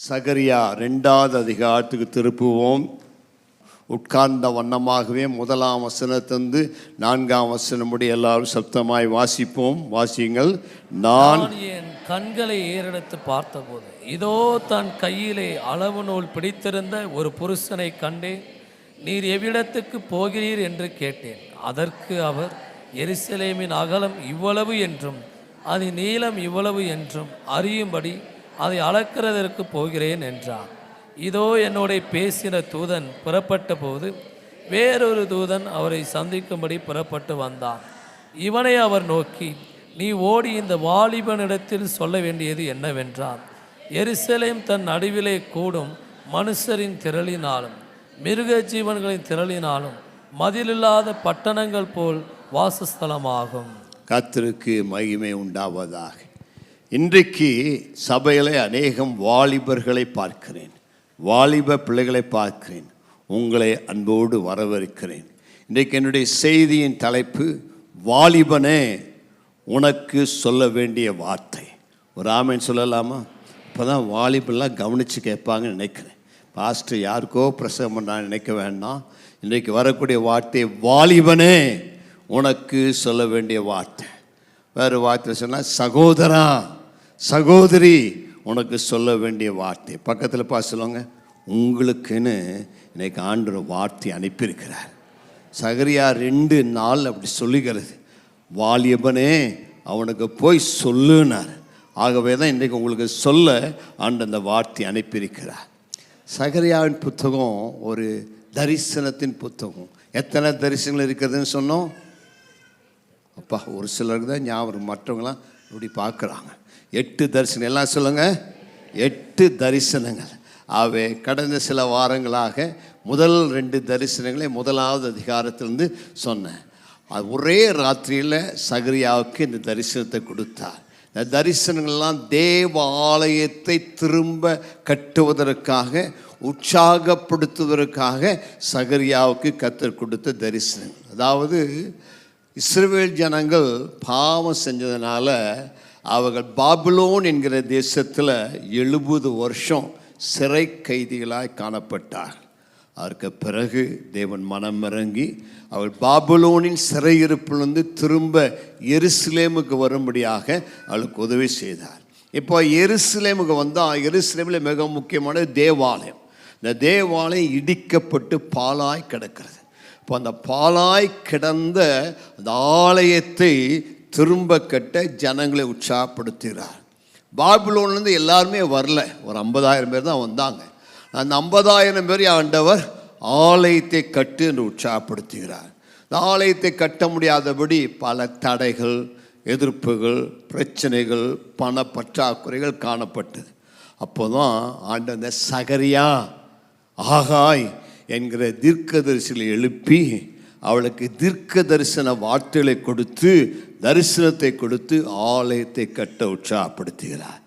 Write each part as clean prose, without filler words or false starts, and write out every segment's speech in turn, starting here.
சகரியா 2வது அதிகாரத்துக்கு திருப்புவோம். உட்கார்ந்த வண்ணமாகவே 1ஆம் வசனத்திலிருந்து 4ஆம் வசனம் முடிய எல்லாரும் சப்தமாய் வாசிப்போம். வாசியுங்கள். நான் என் கண்களை ஏறெடுத்து பார்த்தபோது இதோ தன் கையிலே அளவு நூல் பிடித்திருந்த ஒரு புருஷனை கண்டேன். நீர் எவ்விடத்துக்கு போகிறீர் என்று கேட்டேன். அதற்கு அவர், எருசலேமின் அகலம் இவ்வளவு என்றும் அதன் நீளம் இவ்வளவு என்றும் அறியும்படி அதை அளக்கிறதற்கு போகிறேன் என்றார். இதோ என்னோட பேசின தூதன் புறப்பட்ட போது வேறொரு தூதன் அவரை சந்திக்கும்படி புறப்பட்டு வந்தான். இவனை அவர் நோக்கி, நீ ஓடி இந்த வாலிபனிடத்தில் சொல்ல வேண்டியது என்னவென்றால், எருசலேம் தன் நடுவிலே கூடும் மனுஷரின் திரளினாலும் மிருக ஜீவன்களின் திரளினாலும் மதிலில்லாத பட்டணங்கள் போல் வாசஸ்தலமாகும். கர்த்தருக்கு மகிமை உண்டாவதாக. இன்றைக்கு சபையிலே அநேகம் வாலிபர்களை பார்க்கிறேன், வாலிப பிள்ளைகளை பார்க்கிறேன். உங்களை அன்போடு வரவேற்கிறேன். இன்றைக்கு என்னுடைய செய்தியின் தலைப்பு, வாலிபனே உனக்கு சொல்ல வேண்டிய வார்த்தை. ஒரு ஆமேன் சொல்லலாமா? இப்போ தான் வாலிபெல்லாம் கவனித்து கேட்பாங்கன்னு நினைக்கிறேன். பாஸ்டர் யாருக்கோ பிரசவம் பண்ணான்னு நினைக்க வேண்டாம். இன்றைக்கு வரக்கூடிய வார்த்தை, வாலிபனே உனக்கு சொல்ல வேண்டிய வார்த்தை. வேறு வார்த்தை சொன்னால், சகோதரா சகோதரி உனக்கு சொல்ல வேண்டிய வார்த்தை. பக்கத்தில் சொல்லுவாங்க, உங்களுக்குன்னு இன்னைக்கு ஆண்டவர் வார்த்தை அனுப்பியிருக்கிறார். சகரியா 2:4 அப்படி சொல்லுகிறது, வாலிபனே அவனுக்கு போய் சொல்லுனார். ஆகவே தான் இன்றைக்கு உங்களுக்கு சொல்ல ஆண்டு அந்த வார்த்தை அனுப்பியிருக்கிறார். சகரியாவின் புத்தகம் ஒரு தரிசனத்தின் புத்தகம். எத்தனை தரிசனங்கள் இருக்கிறதுன்னு சொன்னோம்? அப்பா, ஒரு சிலருக்கு தான் ஞாபகம், மற்றவங்களாம் இப்படி பார்க்குறாங்க. 8 தரிசனம். எல்லாம் சொல்லுங்கள், 8 தரிசனங்கள். ஆகவே கடந்த சில வாரங்களாக முதல் 2 தரிசனங்களை 1வது அதிகாரத்திலிருந்து சொன்னேன். அது ஒரே ராத்திரியில் சகரியாவுக்கு இந்த தரிசனத்தை கொடுத்தார். இந்த தரிசனங்கள்லாம் தேவ ஆலயத்தை திரும்ப கட்டுவதற்காக, உற்சாகப்படுத்துவதற்காக சகரியாவுக்கு கர்த்தர் கொடுத்த தரிசனம். அதாவது இஸ்ரவேல் ஜனங்கள் பாவம் செஞ்சதுனால அவர்கள் பாபிலோன் என்கிற தேசத்தில் 70 வருஷம் சிறை கைதிகளாய் காணப்பட்டார்கள். அதற்கு பிறகு தேவன் மனம் இறங்கி அவள் பாபிலோனின் சிறையிருப்பிலிருந்து திரும்ப எருசலேமுக்கு வரும்படியாக அவளுக்கு உதவி செய்தார். இப்போ எருசலேமுக்கு வந்தால், எருசலேமில் மிக முக்கியமான தேவாலயம். இந்த தேவாலயம் இடிக்கப்பட்டு பாழாய் கிடக்கிறது. இப்போ அந்த பாழாய் கிடந்த அந்த ஆலயத்தை திரும்ப கட்ட ஜனங்களை உற்சாகப்படுத்துகிறார். பாபிலோன்லேருந்து எல்லாருமே வரல, ஒரு 50,000 பேர் தான் வந்தாங்க. அந்த 50,000 பேர் ஆண்டவர் ஆலயத்தை கட்டு என்று உற்சாகப்படுத்துகிறார். இந்த ஆலயத்தை கட்ட முடியாதபடி பல தடைகள், எதிர்ப்புகள், பிரச்சனைகள், பண பற்றாக்குறைகள் காணப்பட்டது. அப்போ தான் ஆண்டவர் சகரியா ஆகாய் என்கிற தீர்க்கதரிசிகளை எழுப்பி அவளுக்கு தீர்க்க தரிசன வார்த்தைகளை கொடுத்து, தரிசனத்தை கொடுத்து ஆலயத்தை கட்ட உற்சாகப்படுத்துகிறார்.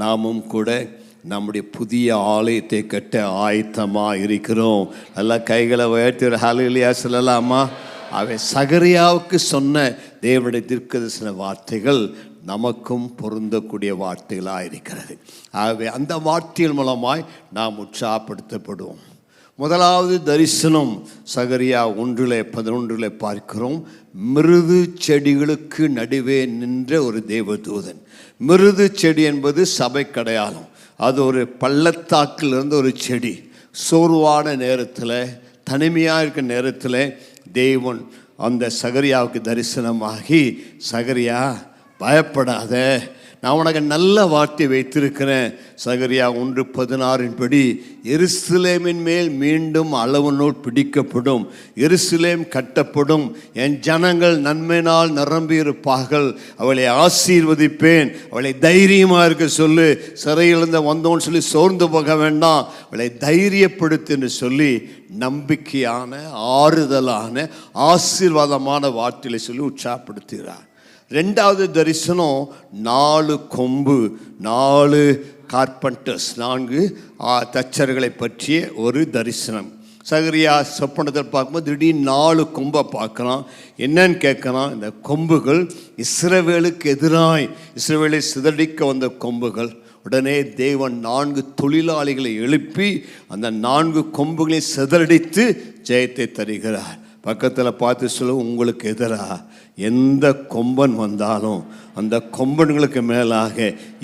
நாமும் கூட நம்முடைய புதிய ஆலயத்தை கட்ட ஆயத்தமாக இருக்கிறோம். நல்லா கைகளை உயர்த்தி ஹல்லேலூயா சொல்லலாமா? அவை சகரியாவுக்கு சொன்ன தேவனுடைய தீர்க்க தரிசன வார்த்தைகள் நமக்கும் பொருந்தக்கூடிய வார்த்தைகளாக இருக்கிறது. ஆகவே அந்த வார்த்தைகள் மூலமாய் நாம் உற்சாகப்படுத்தப்படுவோம். முதலாவது தரிசனம் சகரியா 1:11 பார்க்கிறோம். மிருது செடிகளுக்கு நடுவே நின்ற ஒரு தேவதூதன். மிருது செடி என்பது சபை அடையாளம். அது ஒரு பள்ளத்தாக்கில் இருந்த ஒரு செடி. சோர்வான நேரத்தில், தனிமையாக இருக்கிற நேரத்தில் தேவன் அந்த சகரியாவுக்கு தரிசனமாகி, சகரியா பயப்படாத, நான் உனக்கு நல்ல வார்த்தை வைத்திருக்கிறேன். சகரியா 1:16 படி, எருசலேமின் மேல் மீண்டும் அளவு நூல் பிடிக்கப்படும், எருசலேம் கட்டப்படும், என் ஜனங்கள் நன்மையினால் நிரம்பியிருப்பார்கள், அவளை ஆசீர்வதிப்பேன், அவளை தைரியமாக இருக்க சொல்லு, சிறையிலிருந்து வந்தோன்னு சொல்லி சோர்ந்து போக வேண்டாம், அவளை தைரியப்படுத்துன்னு சொல்லி நம்பிக்கையான, ஆறுதலான, ஆசீர்வாதமான வார்த்தைகளை சொல்லி உற்சாகப்படுத்துகிறார். 2வது தரிசனம் 4 கொம்பு, 4 கார்பெண்டர்ஸ், 4 தச்சர்களை பற்றிய ஒரு தரிசனம். சகரியா சொப்பனத்தில் பார்க்கும்போது திடீர்னு 4 கொம்பை பார்க்கலாம். என்னன்னு கேட்கலாம், இந்த கொம்புகள் இஸ்ரவேலுக்கு எதிராய், இஸ்ரவேலை சிதறடிக்க வந்த கொம்புகள். உடனே தேவன் 4 தொழிலாளிகளை எழுப்பி அந்த 4 கொம்புகளை சிதறடித்து ஜெயத்தை தருகிறார். பக்கத்தில் பார்த்து சொல்ல, உங்களுக்கு எதிராக எந்த கொம்பன் வந்தாலும் அந்த கொம்பன்களுக்கு மேலாக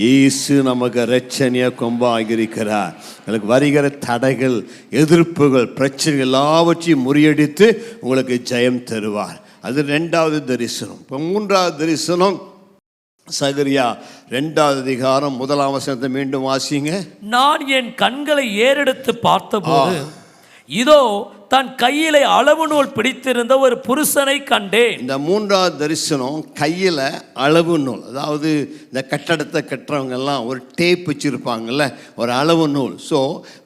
இயேசு நமக்கு இரட்சணிய கொம்பாக இருக்கிறார். எனக்கு வருகிற தடைகள், எதிர்ப்புகள், பிரச்சனைகள் எல்லாவற்றையும் முறியடித்து உங்களுக்கு ஜெயம் தருவார். அது 2வது தரிசனம். இப்போ 3வது தரிசனம் சகரியா 2வது அதிகாரம் 1ஆம் வசனத்தை மீண்டும் வாசிங்க. நான் என் கண்களை ஏறெடுத்து பார்த்தபோது இதோ தன் கையிலே அளவு நூல் பிடித்திருந்த ஒரு புருஷனை கண்டேன். இந்த 3வது தரிசனம் கையில் அளவு நூல், அதாவது இந்த கட்டடத்தை கட்டுறவங்க எல்லாம் ஒரு டேப் வச்சுருப்பாங்கல்ல, ஒரு அளவு நூல். ஸோ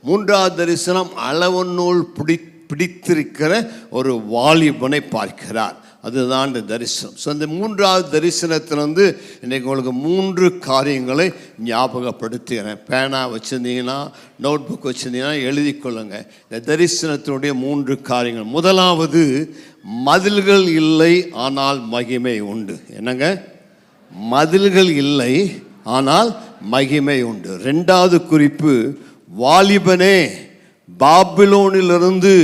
3வது தரிசனம் அளவு நூல் பிடித்திருக்கிற ஒரு வாலிபனை பார்க்கிறார். அதுதான் இந்த தரிசனம். ஸோ இந்த 3வது தரிசனத்தில் இன்றைக்கி உங்களுக்கு 3 காரியங்களை ஞாபகப்படுத்துகிறேன். பேனா வச்சுருந்தீங்கன்னா, நோட் புக் வச்சுருந்தீங்கன்னா எழுதி கொள்ளுங்க. இந்த தரிசனத்தினுடைய 3 காரியங்கள். 1வது, மதில்கள் இல்லை ஆனால் மகிமை உண்டு. என்னங்க? மதில்கள் இல்லை ஆனால் மகிமை உண்டு. 2வது குறிப்பு, வாலிபனே பாபிலோனிலிருந்து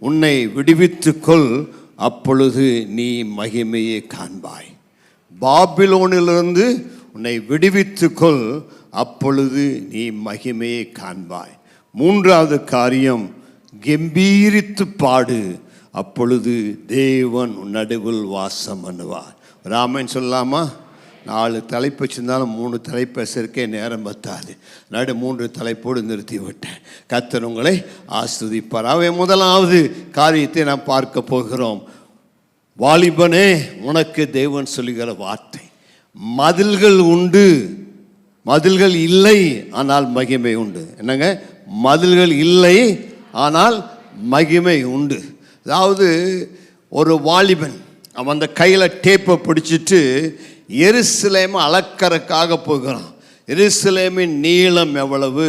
உன்னை விடுவித்துக்கொள், அப்பொழுது நீ மகிமையை காண்பாய். பாபிலோனிலிருந்து உன்னை விடுவித்துக்கொள், அப்பொழுது நீ மகிமையை காண்பாய். 3வது காரியம், கம்பீரித்து பாடு, அப்பொழுது தேவன் நடுவில் வாசம் பண்ணுவார். ராமன் சொல்லலாமா? 4 தலைப்பு வச்சிருந்தாலும் 3 தலைப்பு பேசுறதுக்கே நேரம் பத்தாது. 3 தலைப்போடு நிறுத்தி விட்டேன். கர்த்தர் உங்களை ஆசீர்வதிப்பார். அவை 1வது காரியத்தை நாம் பார்க்க போகிறோம். வாலிபனே, உனக்கு தேவன் சொல்லுகிற வார்த்தை, மதில்கள் உண்டு, மதில்கள் இல்லை ஆனால் மகிமை உண்டு. என்னங்க? மதில்கள் இல்லை ஆனால் மகிமை உண்டு. அதாவது ஒரு வாலிபன் அவன் அந்த கையில் டேப்பை பிடிச்சிட்டு எருசலேம் அளக்கறக்காக போகிறான். எருசலேமின் நீளம் எவ்வளவு,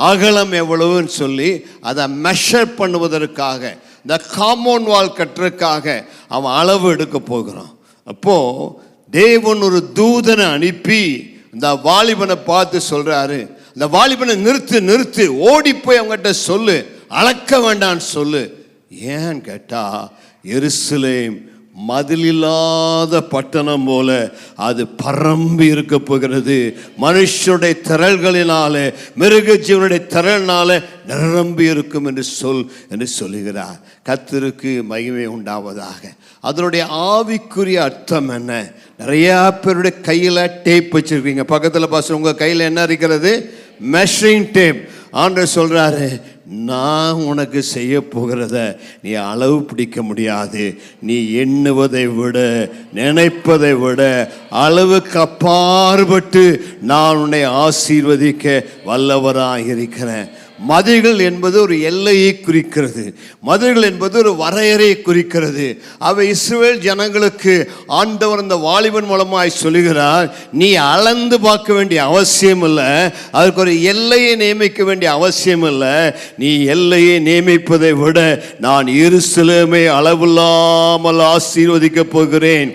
அகலம் எவ்வளவுன்னு சொல்லி அதை மெஷர் பண்ணுவதற்காக, இந்த காம்பவுண்ட் வால் கட்டுறதுக்காக அவன் அளவு எடுக்க போகிறான். அப்போது தேவன் ஒரு தூதனை அனுப்பி இந்த வாலிபனை பார்த்து சொல்கிறாரு, இந்த வாலிபனை நிறுத்து, ஓடி போய் அவங்ககிட்ட சொல்லு, அளக்க வேண்டான்னு சொல்லு. ஏன்னு கேட்டால், எருசலேம் மதிலில்லாத பட்டணம் போல அது பரம்பி இருக்க போகிறது. மனுஷனுடைய திரள்களினாலே, மிருக ஜீவனுடைய திரள்னாலே நிரம்பி இருக்கும் என்று சொல்லுகிறார். கர்த்தருக்கு மகிமை உண்டாவதாக. அதனுடைய ஆவிக்குரிய அர்த்தம் என்ன? நிறையா பேருடைய கையில் டேப் வச்சுருக்கீங்க. பக்கத்தில் பாஸ், உங்கள் கையில் என்ன இருக்கிறது? Measuring tape. ஆண்டவர் சொல்கிறாரு, நான் உனக்கு செய்ய போகிறத நீ அளவு பிடிக்க முடியாது. நீ எண்ணுவதை விட, நினைப்பதை விட அளவுக்கு அப்பாற்பட்டு நான் உன்னை ஆசீர்வதிக்க வல்லவராக இருக்கிறேன். மதில்கள் என்பது ஒரு எல்லையை குறிக்கிறது. மதில்கள் என்பது ஒரு வரையறையை குறிக்கிறது. அவை இஸ்ரவேல் ஜனங்களுக்கு ஆண்டவர் இந்த வாலிபன் மூலமாய் சொல்லுகிறார், நீ அளந்து பார்க்க வேண்டிய அவசியம் இல்லை, அதுக்கு ஒரு எல்லையை நியமிக்க வேண்டிய அவசியம் இல்லை. நீ எல்லையை நியமிப்பதை விட நான் எருசலேமை அளவில்லாமல் ஆசீர்வதிக்க போகிறேன்.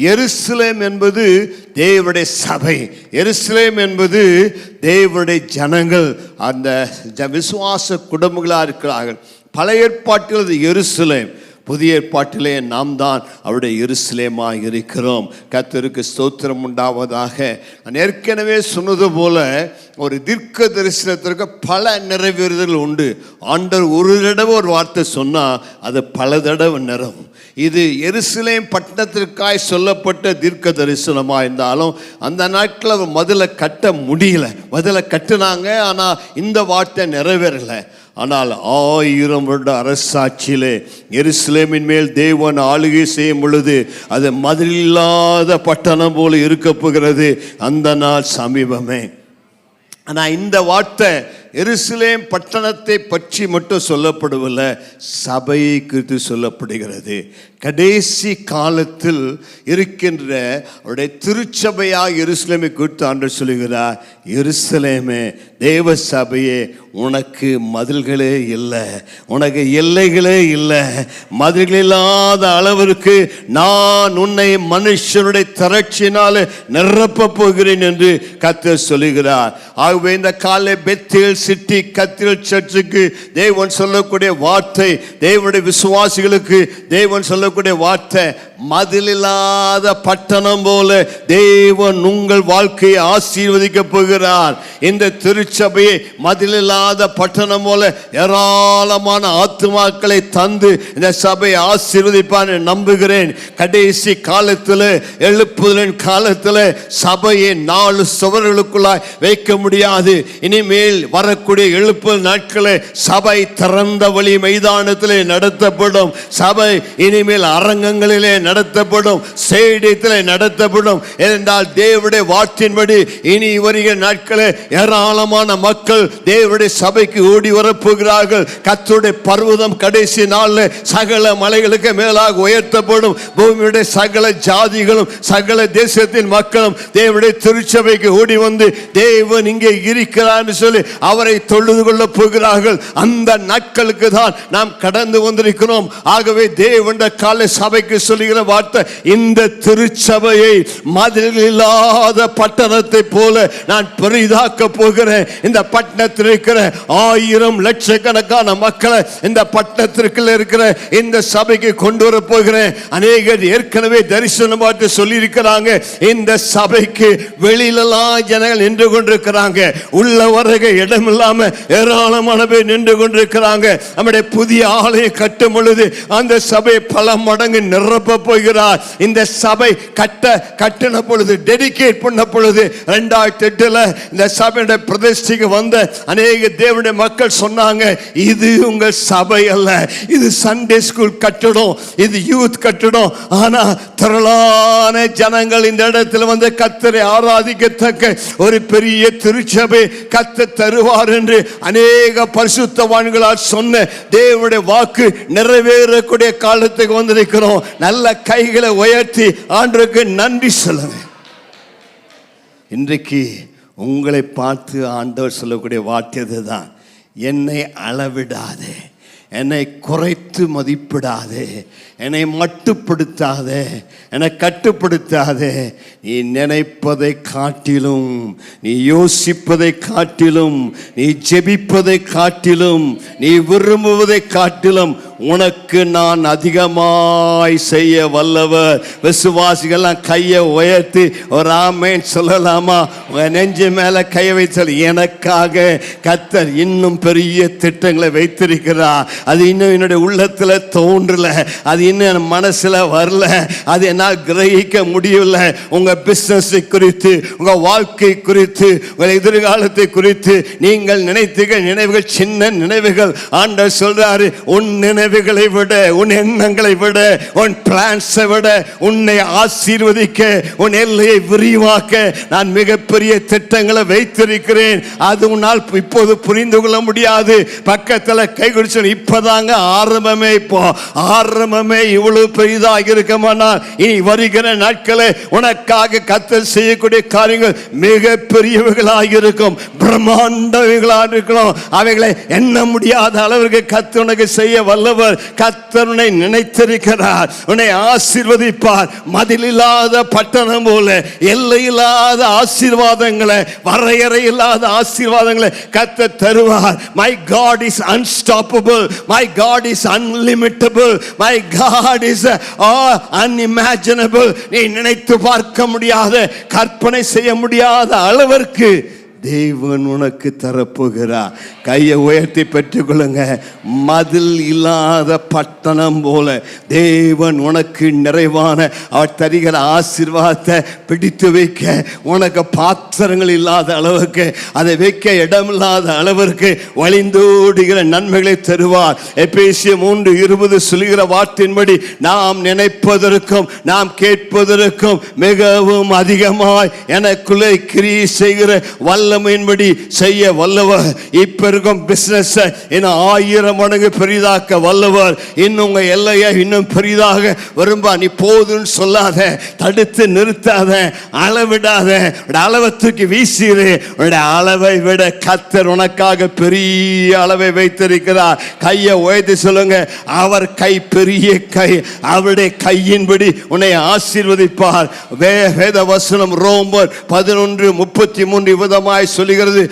எருசலேம் என்பது தேவனுடைய சபை. எருசலேம் என்பது தேவனுடைய ஜனங்கள், அந்த விசுவாச குடும்பங்களாக இருக்கிறார்கள். பழைய ஏற்பாட்டில் அது எருசலேம், புதிய ஏற்பாட்டிலே நாம் தான் அவருடைய எருசலேமாக இருக்கிறோம். கர்த்தருக்கு ஸ்தோத்திரம் உண்டாவதாக. நான் ஏற்கனவே சொன்னது போல ஒரு தீர்க்க தரிசனத்திற்கு பல நிறைவேறுதல் உண்டு. ஆண்டவர் ஒரு தடவை ஒரு வார்த்தை சொன்னால் அது பல தடவை நிறைவும். இது எருசலேம் பட்டணத்திற்காய் சொல்லப்பட்ட தீர்க்க தரிசனமாக இருந்தாலும் அந்த நாட்களில் மதிலை கட்ட முடியல. மதிலை கட்டுனாங்க, ஆனால் இந்த வார்த்தை நிறைவேறலை. ஆனால் 1000 வருட அரசாட்சியிலே எருசலேமின் மேல் தேவன் ஆளுகை செய்யும் பொழுது அது மதிலில்லாத பட்டணம் போல இருக்க போகிறது. அந்த நாள் சமீபமே. ஆனால் இந்த வார்த்தை எருசலேம் பட்டணத்தை பற்றி மட்டும் சொல்லப்படவில்லை, சபையை குறித்து சொல்லப்படுகிறது. கடைசி காலத்தில் இருக்கின்ற அவருடைய திருச்சபையாக எருசலேமை குறித்து ஆண்டவர் சொல்லுகிறார், எருசலேமே, தேவ சபையே, உனக்கு மதில்களே இல்லை, உனக்கு எல்லைகளே இல்லை. மதில்கள் இல்லாத அளவிற்கு நான் உன்னை மனுஷனுடைய திரட்சினால நிரப்ப போகிறேன் என்று கர்த்தர் சொல்லுகிறார். ஆகவே இந்த காலை பெத்தேல் சிட்டி கத்தீட்ரல் சர்ச்சுக்கு தேவன் சொல்லக்கூடிய வார்த்தை, தேவனுடைய விசுவாசிகளுக்கு தேவன் சொல்லக்கூடிய வார்த்தை, மதிலில்லாத பட்டணம் போல தேவன் உங்கள் வாழ்க்கையை ஆசீர்வதிக்க போகிறார். இந்த திருச்சபையை மதிலில்லாத பட்டணம் போல ஏராளமான ஆத்துமாக்களை தந்து இந்த சபை ஆசீர்வதிப்பான் நம்புகிறேன். கடைசி காலத்தில், எழுப்புதலின் காலத்தில் சபையை 4 சுவர்களுக்குள்ளாய் வைக்க முடியாது. இனிமேல் வரக்கூடிய எழுப்புதல் நாட்களில் சபை திறந்த வழி மைதானத்திலே நடத்தப்படும். சபை இனிமேல் அரங்கங்களிலே நடத்தப்படும், ஸ்டேடியத்திலே நடத்தப்படும். என்றால் தேவனுடைய வார்த்தையின்படி இனி வருகிற நாட்களில் ஏராளமான மக்கள் தேவனுடைய சபைக்கு ஓடி வரப்போகிறார்கள். கர்த்தருடைய பர்வதம் கடைசி நாளில் சகல மலைகளுக்கு மேலாக உயர்த்தப்படும். பூமியுடைய சகல ஜாதிகளும் சகல தேசத்தின் மக்களும் தேவனுடைய திருச்சபைக்கு ஓடி வந்து தேவன் இங்கே இருக்கிறார் சொல்லி அவரை தொழுது கொள்ள போகிறார்கள். அந்த நாட்களுக்கு தான் நாம் கடந்து வந்திருக்கிறோம். ஆகவே தேவனுடைய காலை சபைக்கு சொல்லுகிற வார்த்தை, இந்த திருச்சபையை மதில் இல்லாத பட்டணத்தை போல நான் பெரிதாக்க போகிறேன். இந்த பட்டணத்தில் இருக்கிற 1000 லட்சக்கணக்கான மக்களை இந்த பட்டணத்திற்கு இருக்கிற இந்த சபைக்கு கொண்டு வர போகிறேன். அநேகர் ஏற்கனவே தரிசனம் பார்த்து சொல்லி இருக்கிறாங்க, இந்த சபைக்கு வெளியிலலாம் ஜனங்கள் நின்று கொண்டிருக்கிறாங்க, உள்ள வரக இடம் இல்லாம ஏராளமான பேர் நின்று கொண்டிருக்கிறாங்க. நம்முடைய புதிய ஆலயம் கட்டும் பொழுது அந்த சபை பல மடங்கு நிரப்ப போகிறார். இந்த சபை கட்டின பொழுது, டெடிகேட் பண்ண பொழுது 2008 இந்த சபையுடைய பிரதிஷ்டைக்கு வந்த அநேக தேவனுடைய மக்கள் சொன்னாங்க, இது உங்கள் சபை அல்ல, இது சண்டே ஸ்கூல் கட்டடம், இது யூத் கட்டடம். ஆனா திரளான ஜனங்கள் இந்த இடத்துல வந்து கர்த்தரை ஆராதிக்கத்தக்க ஒரு பெரிய திருச்சபை கர்த்தர் தருவார் என்று அநேக பரிசுத்தவான்களால் சொன்ன தேவனுடைய வாக்கு நிறைவேறக்கூடிய காலத்துக்கு வந்திருக்கிறோம். நல்ல கைகளை உயர்த்தி ஆண்டவருக்கு நன்றி சொல்லுங்க. இன்றைக்கு உங்களை பார்த்து ஆண்டவர் சொல்லக்கூடிய வார்த்தை தான், என்னை அளவிடாதே, என்னை குறைத்து மதிப்பிடாதே, என்னை மட்டுப்படுத்தாதே, என்னை கட்டுப்படுத்தாதே. நீ நினைப்பதை காட்டிலும், நீ யோசிப்பதை காட்டிலும், நீ ஜெபிப்பதை காட்டிலும், நீ விரும்புவதை காட்டிலும் உனக்கு நான் அதிகமாய் செய்ய வல்லவர். விசுவாசிகள்லாம் கையை உயர்த்தி ஒரு ஆமென் சொல்லலாமா? உங்க நெஞ்சு மேல கையை வைத்து, எனக்காக கர்த்தர் இன்னும் பெரிய திட்டங்களை வைத்திருக்கிறார். அது இன்னும் என்னுடைய உள்ளத்துல தோன்றல, அது இன்னும் என் மனசுல வரல, அது என்னால் கிரகிக்க முடியல. உங்க பிசினஸ் குறித்து, உங்க வாழ்க்கை குறித்து, உங்க எதிர்காலத்தை குறித்து நீங்கள் நினைத்துக நினைவுகள் சின்ன நினைவுகள். ஆண்டவர் சொல்றாரு, உன் நினைவுகளை விட, உன் எண்ணங்களை விட, உன் பிளான்ஸை விட உன்னை ஆசீர்வதிக்க, உன் எல்லையை விரிவாக்க நான் மிகப்பெரிய திட்டங்களை வைத்திருக்கிறேன். அது உன்னால் இப்போது புரிந்து கொள்ள முடியாது. பக்கத்தில் கை குடிச்சு, இப்பதாங்க ஆரம்பமே, இப்போ ஆரம்பமே இவ்வளவு பெரிதாக இருக்கமானால் இனி வருகிற நாட்களே உனக்காக கர்த்தர் செய்யக்கூடிய காரியங்கள் மிக பெரியவைகளாக இருக்கும், பிரம்மாண்டவைகளாக இருக்கும். அவைகளை எண்ண முடியாத அளவிற்கு கர்த்தர் உனக்கு செய்ய வல்லவர். கர்த்தர் உன்னை நினைத்திருக்கிறார், உன்னை ஆசீர்வதிப்பார். மதிலில்லாத பட்டணம் போல எல்லையில்லாத ஆசீர்வாதங்களை, வரையறை இல்லாத ஆசீர்வாதங்களை கர்த்தர் தருவார். My God is unstoppable, my God is unlimitable, my God is unimaginable. நீ நினைத்து பார்க்க முடியாத, கற்பனை செய்ய முடியாத அளவிற்கு தேவன் உனக்கு தரப்போகிறார். கையை உயர்த்தி பெற்றுக்கொள்ளுங்க. மதில் இல்லாத பட்டணம் போல தேவன் உனக்கு நிறைவான அவர் தருகிற ஆசீர்வாதத்தை பிடித்து வைக்க, உனக்கு பாத்திரங்கள் இல்லாத அளவுக்கு, அதை வைக்க இடமில்லாத அளவிற்கு வழிந்தோடுகிற நன்மைகளை தருவார். எபேசியர் 3:20 சொல்லுகிற வார்த்தையின்படி நாம் நினைப்பதற்கும் நாம் கேட்பதற்கும் மிகவும் அதிகமாய் எனக்குள்ளே கிரியை செய்கிற வல்ல வல்லமையின்படி செய்ய வல்லவர். இப்ப இருக்கும் பிசினஸ் இன்னும் 1000 மடங்கு பெரிதாக்க வல்லவர். இன்னும் உங்க எல்லையை இன்னும் பெரிதாக விரும்ப. நீ போதுன்னு சொல்லாத, தடுத்து நிறுத்தாத, அளவிடாத. அளவை தூக்கி வீசிடு. அளவை விட கர்த்தர் உனக்காக பெரிய அளவை வைத்திருக்கிறார். கையை உயர்த்தி சொல்லுங்க, அவர் கை பெரிய கை. அவருடைய கையின்படி உன்னை ஆசீர்வதிப்பார். வேத வசனம் ரோமர் 11:33 விதமாய் சொல்லுகிறது,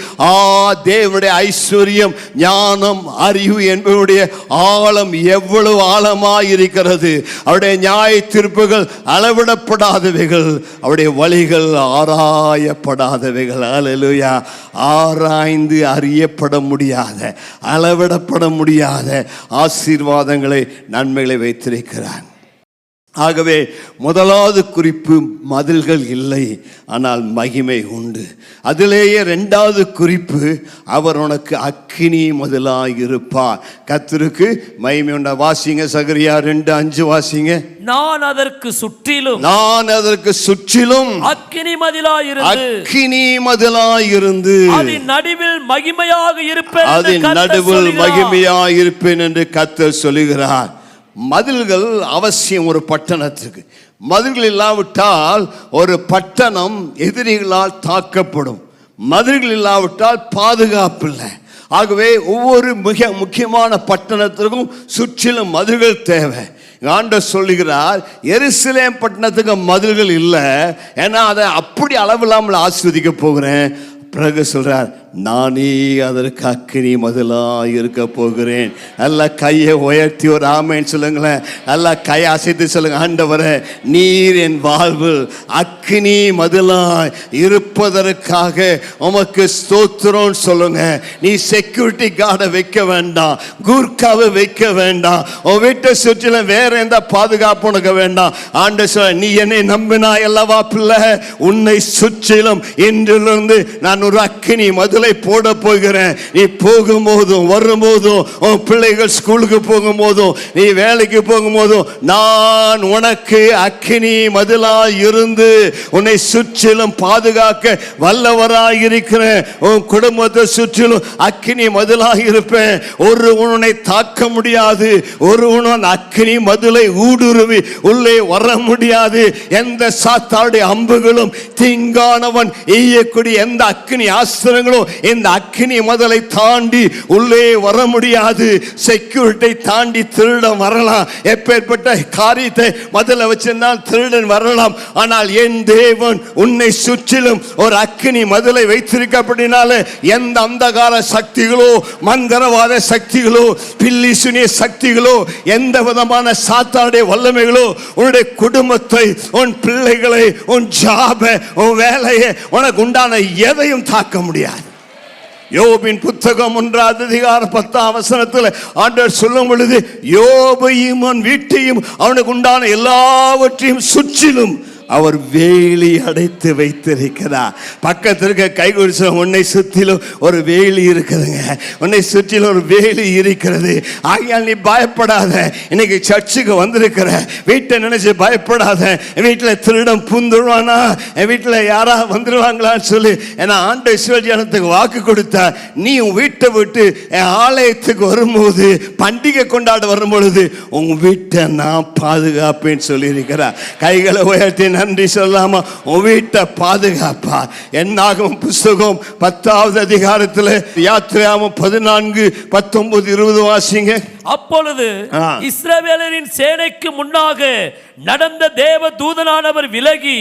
தேவனுடைய ஐஸ்வர்யம் ஞானம் அறிவு என்பவருடைய ஆழம் எவ்வளவு ஆழமாய் இருக்கிறது. அவருடைய நியாய தீர்ப்புகள் அளவிடப்படாதவைகள், அவருடைய வழிகள் ஆராயப்படாதவைகள். அல்லேலூயா. ஆராய்ந்து அறியப்பட முடியாத, அளவிடப்பட முடியாத ஆசீர்வாதங்களை நன்மைகளை வைத்திருக்கிறார். ஆகவே முதலாவது குறிப்பு, மதில்கள் இல்லை ஆனால் மகிமை உண்டு. அதிலேயே 2வது குறிப்பு, அவர் உனக்கு அக்கினி மதிலாய் இருப்பார். கர்த்தருக்கு மகிமை உண்டா. வாசிங்க சகரியா 2:5 வாசிங்க. நான் அதற்கு சுற்றிலும் அக்கினி மதிலாய் இருந்து அதன் நடுவில் மகிமையாக இருப்பேன் என்று கர்த்தர் சொல்லுகிறார். மதில்கள் அவசியம் ஒரு பட்டணத்துக்கு. மதில்கள் இல்லாவிட்டால் ஒரு பட்டணம் எதிரிகளால் தாக்கப்படும். மதில்கள் இல்லாவிட்டால் பாதுகாப்பு இல்லை. ஆகவே ஒவ்வொரு மிக முக்கியமான பட்டணத்திற்கும் சுற்றிலும் மதில்கள் தேவை. ஆண்டவர் சொல்லுகிறார், எருசலேம் பட்டணத்துக்கு மதில்கள் இல்லை, ஏன்னா அதை அப்படி அளவில்லாமல் ஆஸ்வதிக்க போகிறேன். பிறகு சொல்றார், நானே அதற்கு அக்கினி மதிலாய் இருக்க போகிறேன். நல்லா கையை உயர்த்தி ஒரு ஆமேன்னு சொல்லுங்களேன். நல்லா கையை அசைத்து சொல்லுங்க, ஆண்டவரே நீர் என் வாழ்வில் அக்கினி மதிலாய் இருப்பதற்காக உமக்கு ஸ்தோத்திரம் சொல்லுங்க. நீ செக்யூரிட்டி கார்டை வைக்க வேண்டாம், கூர்க்காவை வைக்க வேண்டாம், உன் வீட்டை சுற்றிலும் வேற எந்த பாதுகாப்பு உனக்கு வேண்டாம். ஆண்டவர் சொல்ல, நீ என்னை நம்பினாய் அல்லவா பிள்ளை, உன்னை சுற்றிலும் இன்றிலிருந்து நான் ஒரு அக்கினி மதிலை போட போகிறேன். நீ போகும்போதும் வரும்போதும், உன் பிள்ளைகள் ஸ்கூலுக்கு போகும்போதும், நீ வேலைக்கு போகும்போதும், நான் உனக்கு அக்கினி மதிலாய் இருந்து உன்னை சுற்றிலும் பாதுகாக்க வல்லவராய் இருக்கிறேன். உன் குடும்பத்தை சுற்றிலும் அக்கினி மதிலாய் இருப்பேன். ஒரு உன்னை தாக்க முடியாது. ஒரு உன் அக்கினி மதிலை ஊடுருவி உள்ளே வர முடியாது. எந்த சாத்தானுடைய அம்புகளும் தீங்கானவன் எய்யக்கூடிய எந்த அக்கினி ஆஸ்திரங்களும் இந்த அக்கினி மதிலை தாண்டி உள்ளே வர முடியாது. செக்யூரிட்டி தாண்டி திருடன் வரலாம். எப்பேற்பட்ட காரியத்தை மதில வச்சிருந்தால் திருடன் வரலாம். ஆனால் என் தேவன் உன்னை சுற்றிலும் ஒரு அக்கினி மதிலை வைத்திருக்கப்படினால எந்த அந்தகார சக்திகளோ, மந்திரவாத சக்திகளோ, பில்லி சுனிய சக்திகளோ, எந்த விதமான சாத்தானுடைய வல்லமைகளோ உன்னுடைய குடும்பத்தை, உன் பிள்ளைகளை, உன் ஜாபை, உன் வேலையை, உனக்கு உண்டான எதையும் தாக்க முடியாது. யோபின் புத்தகம் 1:10 ஆண்டவர் சொல்லும் பொழுது, யோபையும் அவன் வீட்டையும் அவனுக்கு உண்டான எல்லாவற்றையும் சுற்றிலும் அவர் வேலி அடைத்து வைத்திருக்கிறார். பக்கத்திற்கு கை கொடுத்த, உன்னை சுற்றிலும் ஒரு வேலி இருக்குதுங்க, உன்னை சுற்றிலும் ஒரு வேலி இருக்கிறது. ஆகையால் நீ பயப்படாத. இன்னைக்கு சர்ச்சுக்கு வந்திருக்கிற, வீட்டை நினைச்சு பயப்படாத. என் வீட்டில் திருடம் பூந்துருவானா, என் வீட்டில் யாரா வந்துருவாங்களான்னு சொல்லி ஏன்னா ஆண்டவர் இஸ்ரவேல் ஜனத்துக்கு வாக்கு கொடுத்தா, நீ உன் வீட்டை விட்டு என் ஆலயத்துக்கு வரும்போது, பண்டிகை கொண்டாட வரும்பொழுது உன் வீட்டை நான் பாதுகாப்பேன்னு சொல்லி இருக்கிறார். கைகளை உயர்த்தி நன்றி சொல்லாம உன் வீட்டை பாதுகாப்பா. என்னாகும் புஸ்தகம் 10 யாத்திராகமம் 14:19-20 வாசிங்க. அப்பொழுது இஸ்ரவேலரின் சேனைக்கு முன்னாக நடந்த தேவ தூதனானவர் விலகி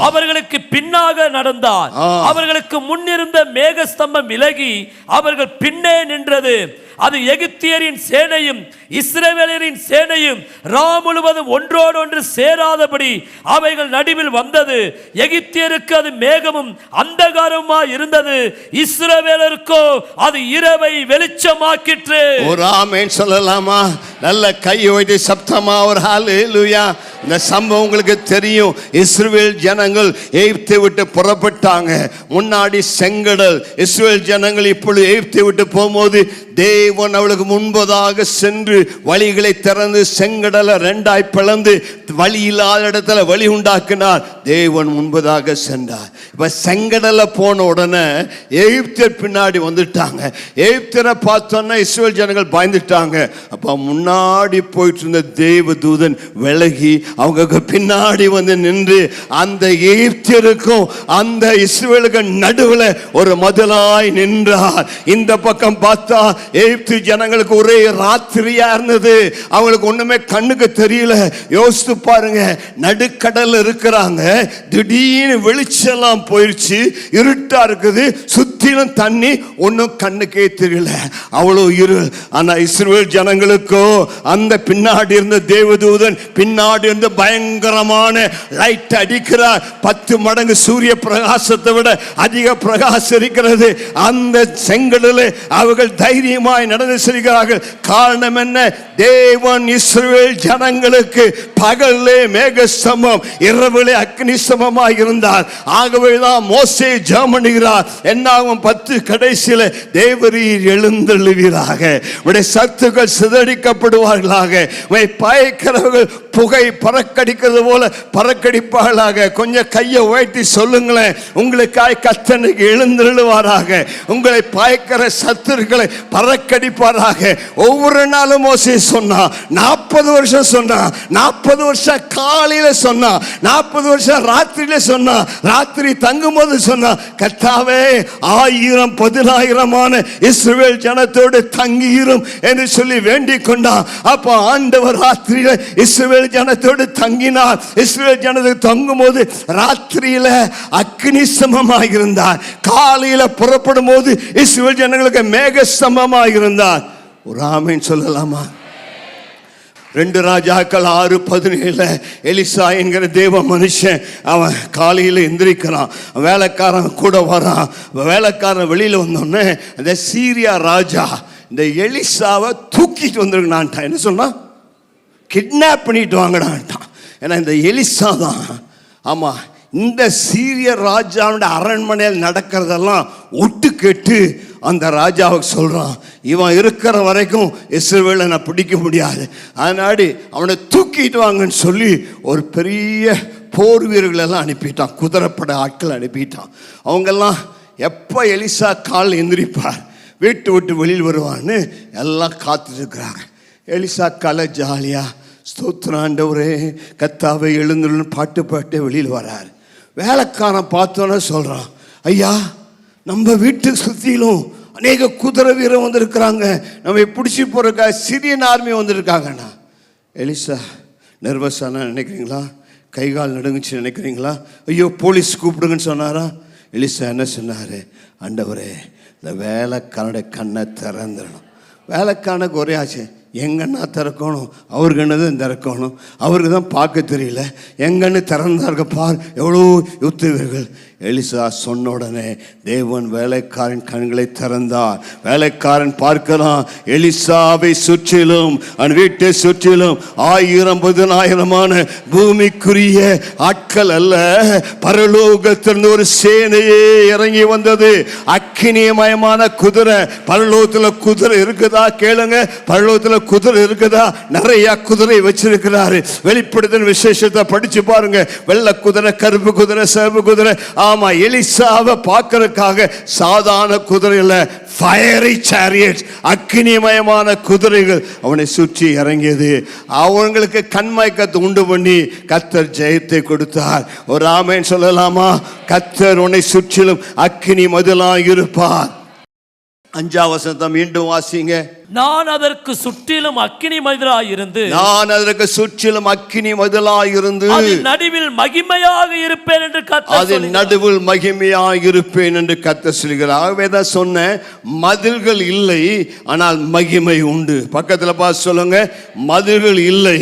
அவர்களுக்கு பின்னாக நடந்தார். அவர்களுக்கு முன்னிருந்த மேகஸ்தம்பம் விலகி அவர்கள் பின்னே நின்றது. அது எகிப்தியரின் சேனையும் இஸ்ரவேலரின் சேனையும் ரா முழுவதும் ஒன்றோடொன்று சேராதபடி அவைகள் நடுவில் வந்தது. எகிப்தியருக்கு அது மேகமும் அந்தகாரமாய் இருந்தது, இஸ்ரவேலருக்கோ அது இரவை வெளிச்சமாக்கிற்று. ஒரு ஆமென் சொல்லலாமா? நல்ல கை வைத்து சப்தமா ஒரு ஹல்லேலூயா. இந்த சம்பவம் உங்களுக்கு தெரியும். இஸ்ரவேல் ஜனங்கள் எகிப்தை விட்டு புறப்பட்டாங்க. முன்னாடி செங்கடல். இஸ்ரவேல் ஜனங்கள் இப்பொழுது எகிப்தை விட்டு போகும்போது தேவன் அவளுக்கு முன்பதாக சென்று வழிகளை திறந்து செங்கடலை ரெண்டாய் பிளந்து வழி இல்லாத இடத்துல வழி உண்டாக்கினார். தேவன் முன்பதாக சென்றார். இப்ப செங்கடலை போன உடனே எகிப்தியர் பின்னாடி வந்துட்டாங்க. எகிப்தியரை பார்த்தோன்னா இஸ்ரவேல் ஜனங்கள் பயந்துட்டாங்க. அப்ப முன்னாடி போயிட்டு இருந்த தேவ தூதன் விலகி அவங்க பின்னாடி வந்து நின்று அந்த எகிப்தியருக்கும் அந்த இஸ்ரவேலுக்கு நடுவில் ஒரு மதிலாய் நின்றார். இந்த பக்கம் பார்த்தா எகிப்து ஜனங்களுக்கு ஒரே ராத்திரியா இருந்தது. அவங்களுக்கு ஒண்ணுமே கண்ணுக்கு தெரியல. யோசித்து பாருங்க, நடுக்கடல் இருக்கிறாங்க, திடீர்னு வெளிச்செல்லாம் போயிடுச்சு, இருட்டா இருக்குது, சுத்திலும் தண்ணி, ஒன்னும் கண்ணுக்கே தெரியல, அவ்வளவு இருள். ஆனா இஸ்ரவேல் ஜனங்களுக்கோ அந்த பின்னாடி இருந்த தேவதூதன் பின்னாடி இருந்து பயங்கரமான லைட் அடிக்கிறார். 10 மடங்கு சூரிய பிரகாசத்தை விட அதிக பிரகாசம் இருக்கிறது. அந்த செங்கடலை அவர்கள் தைரியமாய் நடந்து செல்கிறார்கள். காரணம் என்ன? தேவன் இஸ்ரவேல் ஜனங்களுக்கு பகலே மேகஸ்தம்பம், இரவிலே அக்னி ஸ்தம்பமாய் இருந்தார். ஆகவேதான் மோசே ஜெபம் பண்ணுகிறார், என்னாகும் 10 கடைசியில தேவரீர் எழுந்தெழுவீராக, உடைய சத்துக்கள் சிதறடிக்கப்படுவார்களாக, பயக்கிறவர்கள் புகை பறக்கடிக்கிறது போல பறக்கடிப்பார்களாக. கொஞ்சம் கையை உயர்த்தி சொல்லுங்களேன், உங்களுக்காய் கர்த்தனுக்கு எழுந்தெழுவாராக, உங்களை பயக்கிற சத்துருக்களை பறக்கடிப்பாராக. ஒவ்வொரு நாளும் மோசே சொன்னா, 40 வருஷம் சொன்னா, 40 வருஷம் காலையில சொன்னா, 40 வருஷம் ராத்திரியில சொன்னா, ராத்திரி தங்கும் போது சொன்னா, கர்த்தாவே 1000 10,000 இஸ்ரவேல் ஜனத்தோடு தங்கியிரும் என்று சொல்லி வேண்டிக் கொண்டான். அப்ப ஆண்டவர் ராத்திரியில இஸ்ரவேல் ஜனத்தோடு தங்கினார். இஸ்ரவேல் ஜனத்தோடு தங்கும் போது ராத்திரியில அக்னி ஸ்தம்பமாக இருந்தார், காலையில புறப்படும் போது இஸ்ரவேல் ஜனங்களுக்கு மேக ஸ்தம்பமாக இருந்தார். ஒரு ஆமென் சொல்லலாமா? 2 ராஜாக்கள் 6:17 எலிசா என்கிற தேவ மனுஷன் அவன் காலையில் எந்திரிக்கிறான், வேலைக்காரன் கூட வரான். வேலைக்காரன் வெளியில் வந்தோடனே அந்த சீரியா ராஜா இந்த எலிசாவை தூக்கிட்டு வந்துருக்கான்ட்டான். என்ன சொன்னா? கிட்னாப் பண்ணிட்டு வாங்கடான்ட்டான். ஏன்னா இந்த எலிசா தான், ஆமா, இந்த சீரிய ராஜாவுடைய அரண்மனையில் நடக்கிறதெல்லாம் ஒட்டு கேட்டு அந்த ராஜாவுக்கு சொல்றான், இவன் இருக்கிற வரைக்கும் இஸ்ரவேலை நான் பிடிக்க முடியாது, அதனாடி அவனை தூக்கிட்டு வாங்கன்னு சொல்லி ஒரு பெரிய போர் வீரர்களெல்லாம் அனுப்பிட்டான், குதிரைப்படை ஆட்கள் அனுப்பிட்டான். அவங்கெல்லாம் எப்போ எலிசா கால் எந்திரிப்பார், வீட்டு விட்டு வெளியில் வருவான்னு எல்லாம் காத்துட்டு இருக்கிறாங்க. எலிசா காலை ஜாலியா ஸ்தோத்திரம் ஆண்டவரே கர்த்தாவே எழுந்துன்னு பாட்டு பாட்டு வெளியில் வராரு. வேலைக்காரன் பார்த்தோன்னே சொல்கிறான், ஐயா நம்ம வீட்டுக்கு சுற்றிலும் அநேக குதிரை வீரர் வந்திருக்கிறாங்க, நம்ம பிடிச்சி போகிறக்கா சிரியன் ஆர்மி வந்திருக்காங்கண்ணா. எலிசா நர்வஸான நினைக்கிறீங்களா? கைகால் நடுங்குச்சு நினைக்கிறீங்களா? ஐயோ போலீஸ் கூப்பிடுங்கன்னு சொன்னாரா? எலிசா என்ன சொன்னார்? ஆண்டவரே இந்த வேலைக்காரனுடைய கண்ணை திறந்துடணும். வேலைக்காரனுக்கு ஒரே ஆச்சு, எங்கன்னா திறக்கணும், அவர் கண்ணு தான் திறக்கணும், அவருக்கு தான் பார்க்க தெரியல, எங்கன்னு திறந்தார்க பார், எவ்வளோ யுத்த வீரர்கள். எலிசா சொன்ன உடனே தேவன் வேலைக்காரன் கண்களை திறந்தார். வேலைக்காரன் பார்க்கிறான், எலிசாவை சுற்றிலும் அவன் வீட்டை சுற்றிலும் 1000 10,000 பூமிக்குரிய ஆட்கள் அல்ல, பரலோகத்திலிருந்து ஒரு சேனையே இறங்கி வந்தது. அக்கினிமயமான குதிரை. பரலோகத்தில் குதிரை இருக்குதா கேளுங்க, பரலோகத்தில் குதிரை இருக்குதா? நிறைய குதிரை வச்சிருக்கிறாரு. வெளிப்படுத்தின விசேஷத்தை படிச்சு பாருங்க. வெள்ளை குதிரை, கருப்பு குதிரை, சிவப்பு குதிரை. ஆமா, எலிசாவை பார்க்கறதுக்காக சாதாரண குதிரையில் ஃபயரி சாரியட், அக்னிமயமான குதிரைகள் அவனை சுற்றி இறங்கியது. அவங்களுக்கு கண்மயக்கத்தை உண்டு பண்ணி கர்த்தர் ஜெயத்தை கொடுத்தார். ஒரு ஆமென் சொல்லலாமா? கர்த்தர் உன்னை சுற்றிலும் அக்னி மதிலாய் இருப்பார். 5ஆம் வசனத்தை மீண்டும் வாசிங்க. நான் அதற்கு சுற்றிலும் அக்கினி மதிலாய் இருந்து, நான் அதற்கு சுற்றிலும் அக்கினி மதிலாய் இருந்து அதின் நடுவில் மகிமையாக இருப்பேன் என்று கர்த்தர் சொல்கிறார். அதின் நடுவில் மகிமையாக இருப்பேன் என்று கர்த்தர் சொல்கிறார். ஆகவே தான் சொன்னேன், மதில்கள் இல்லை ஆனால் மகிமை உண்டு. பக்கத்தில் பார்த்து சொல்லுங்க, மதில்கள் இல்லை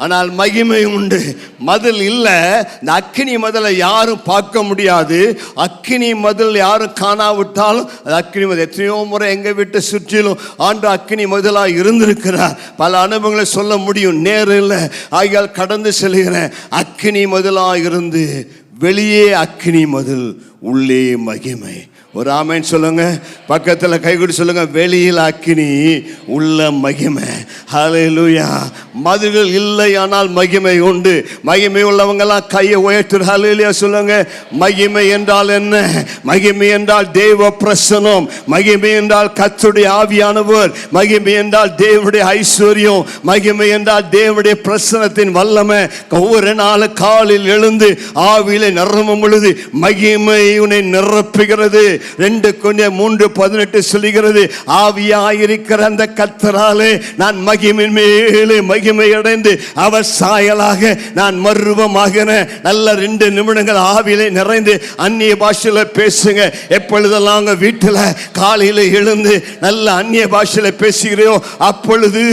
ஆனால் மகிமை உண்டு. மதில் இல்லை, இந்த அக்கினி மதிலை யாரும் பார்க்க முடியாது. அக்கினி மதில் யாரும் காணாவிட்டாலும் அது அக்கினி மதில். எத்தனையோ முறை எங்க வீட்டை சுற்றிலும் ஆண்டு அக்கினி மதிலாக இருந்திருக்கிறார். பல அனுபவங்களை சொல்ல முடியும், நேரம் இல்லை, ஆகியால் கடந்து செல்கிறேன். அக்கினி மதிலாக இருந்து வெளியே அக்கினி மதில், உள்ளே மகிமை. ஒரு ஆமேன் சொல்லுங்க. பக்கத்தில் கைகூடி சொல்லுங்க, வெளியில் அக்கினி உள்ள மகிமை. ஹல்லேலூயா. மதில்கள் இல்லை, ஆனால் மகிமை உண்டு. மகிமை உள்ளவங்கெல்லாம் கையை உயர்த்து ஹல்லேலூயா சொல்லுங்க. மகிமை என்றால் என்ன? மகிமை என்றால் தேவ பிரசன்னம். மகிமை என்றால் கர்த்தருடைய ஆவியானவர். மகிமை என்றால் தேவனுடைய ஐஸ்வர்யம். மகிமை என்றால் தேவனுடைய பிரசன்னத்தின் வல்லமை. ஒவ்வொரு நாள் காலில் எழுந்து ஆவியிலே நிரம்பும் பொழுது மகிமை உன்னை நிரப்புகிறது. 2 Corinthians 3:18 சொல்லுகிறது, ஆவியாயிருக்கிற அந்த கர்த்தராலே நான் மகிமையின் மேலே மகிமை அடைந்து அவர் சாயலாக நான் மறுரூபமாகிறேன். நல்ல 2 நிமிடங்கள் ஆவியிலே நிறைந்து அந்நிய பாஷையில பேசுங்க. எப்பொழுதெல்லாம் உங்க வீட்டில் காலையில் எழுந்து நல்ல அந்நிய பாஷையில பேசுகிறோம், அப்பொழுது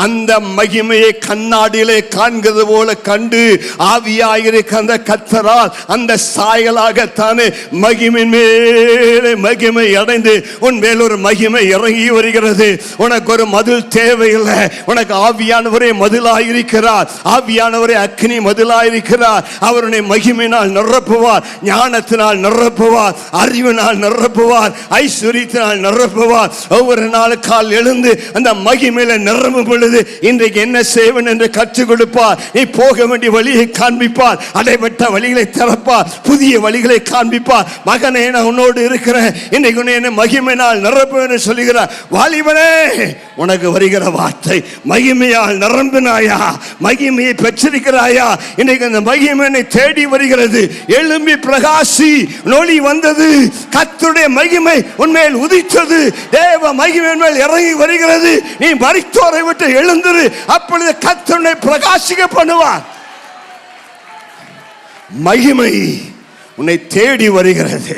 அந்த மகிமையை கண்ணாடியிலே காண்கிறது போல கண்டு ஆவியாயிருக்கிற அந்த கர்த்தரால் அந்த சாயலாகத்தானே மகிமையின் மேலே மகிமை அடைந்து உன் மேல் ஒரு மகிமை இறங்கி வருகிறது. உனக்கு ஒரு மதில் தேவையில்லை. உனக்கு ஆவியானவரே மதிலாயிருக்கிறார். ஆவியானவரே அக்கினி மதிலாயிருக்கிறார். அவருடைய மகிமையினால் நிரப்புவார், ஞானத்தினால் நிரப்புவார், அறிவினால் நிரப்புவார், ஐஸ்வரியத்தினால் நிரப்புவார். ஒவ்வொரு நாள் கால் எழுந்து அந்த மகிமையில நிரம்பும் பொழுது இன்றைக்கு என்ன செய்வேன் என்று கற்றுக் கொடுப்பார். நீ போக வேண்டிய வழியை காண்பிப்பார், அடைபட்ட வழிகளை திறப்பார், புதிய வழிகளை காண்பிப்பார். மகனே, நான் உன்னோடு இருக்கிறேன், இன்னைக்கு என்ன மகிமையினால் நிரப்புவேன் சொல்லுகிறார். வாலிபனே, உனக்கு வருகிற வார்த்தை, மகிமையால் நிரம்பினாயா? மகிமையை பெற்றிருக்கிறாயா? இன்னைக்கு அந்த மகிமை தேடி வருகிறது. எழும்பி பிரகாசி, நொழி வந்தது, கர்த்தருடைய மகிமை உன்மேல் உதித்தது, தேவ மகிமை மேல் இறங்கி வருகிறது. நீ மரித்தோரை விட்டு எழுந்திரு, அப்பொழுது கர்த்தருடைய பிரகாசிக்க பண்ணுவார். மகிமை உன்னை தேடி வருகிறது.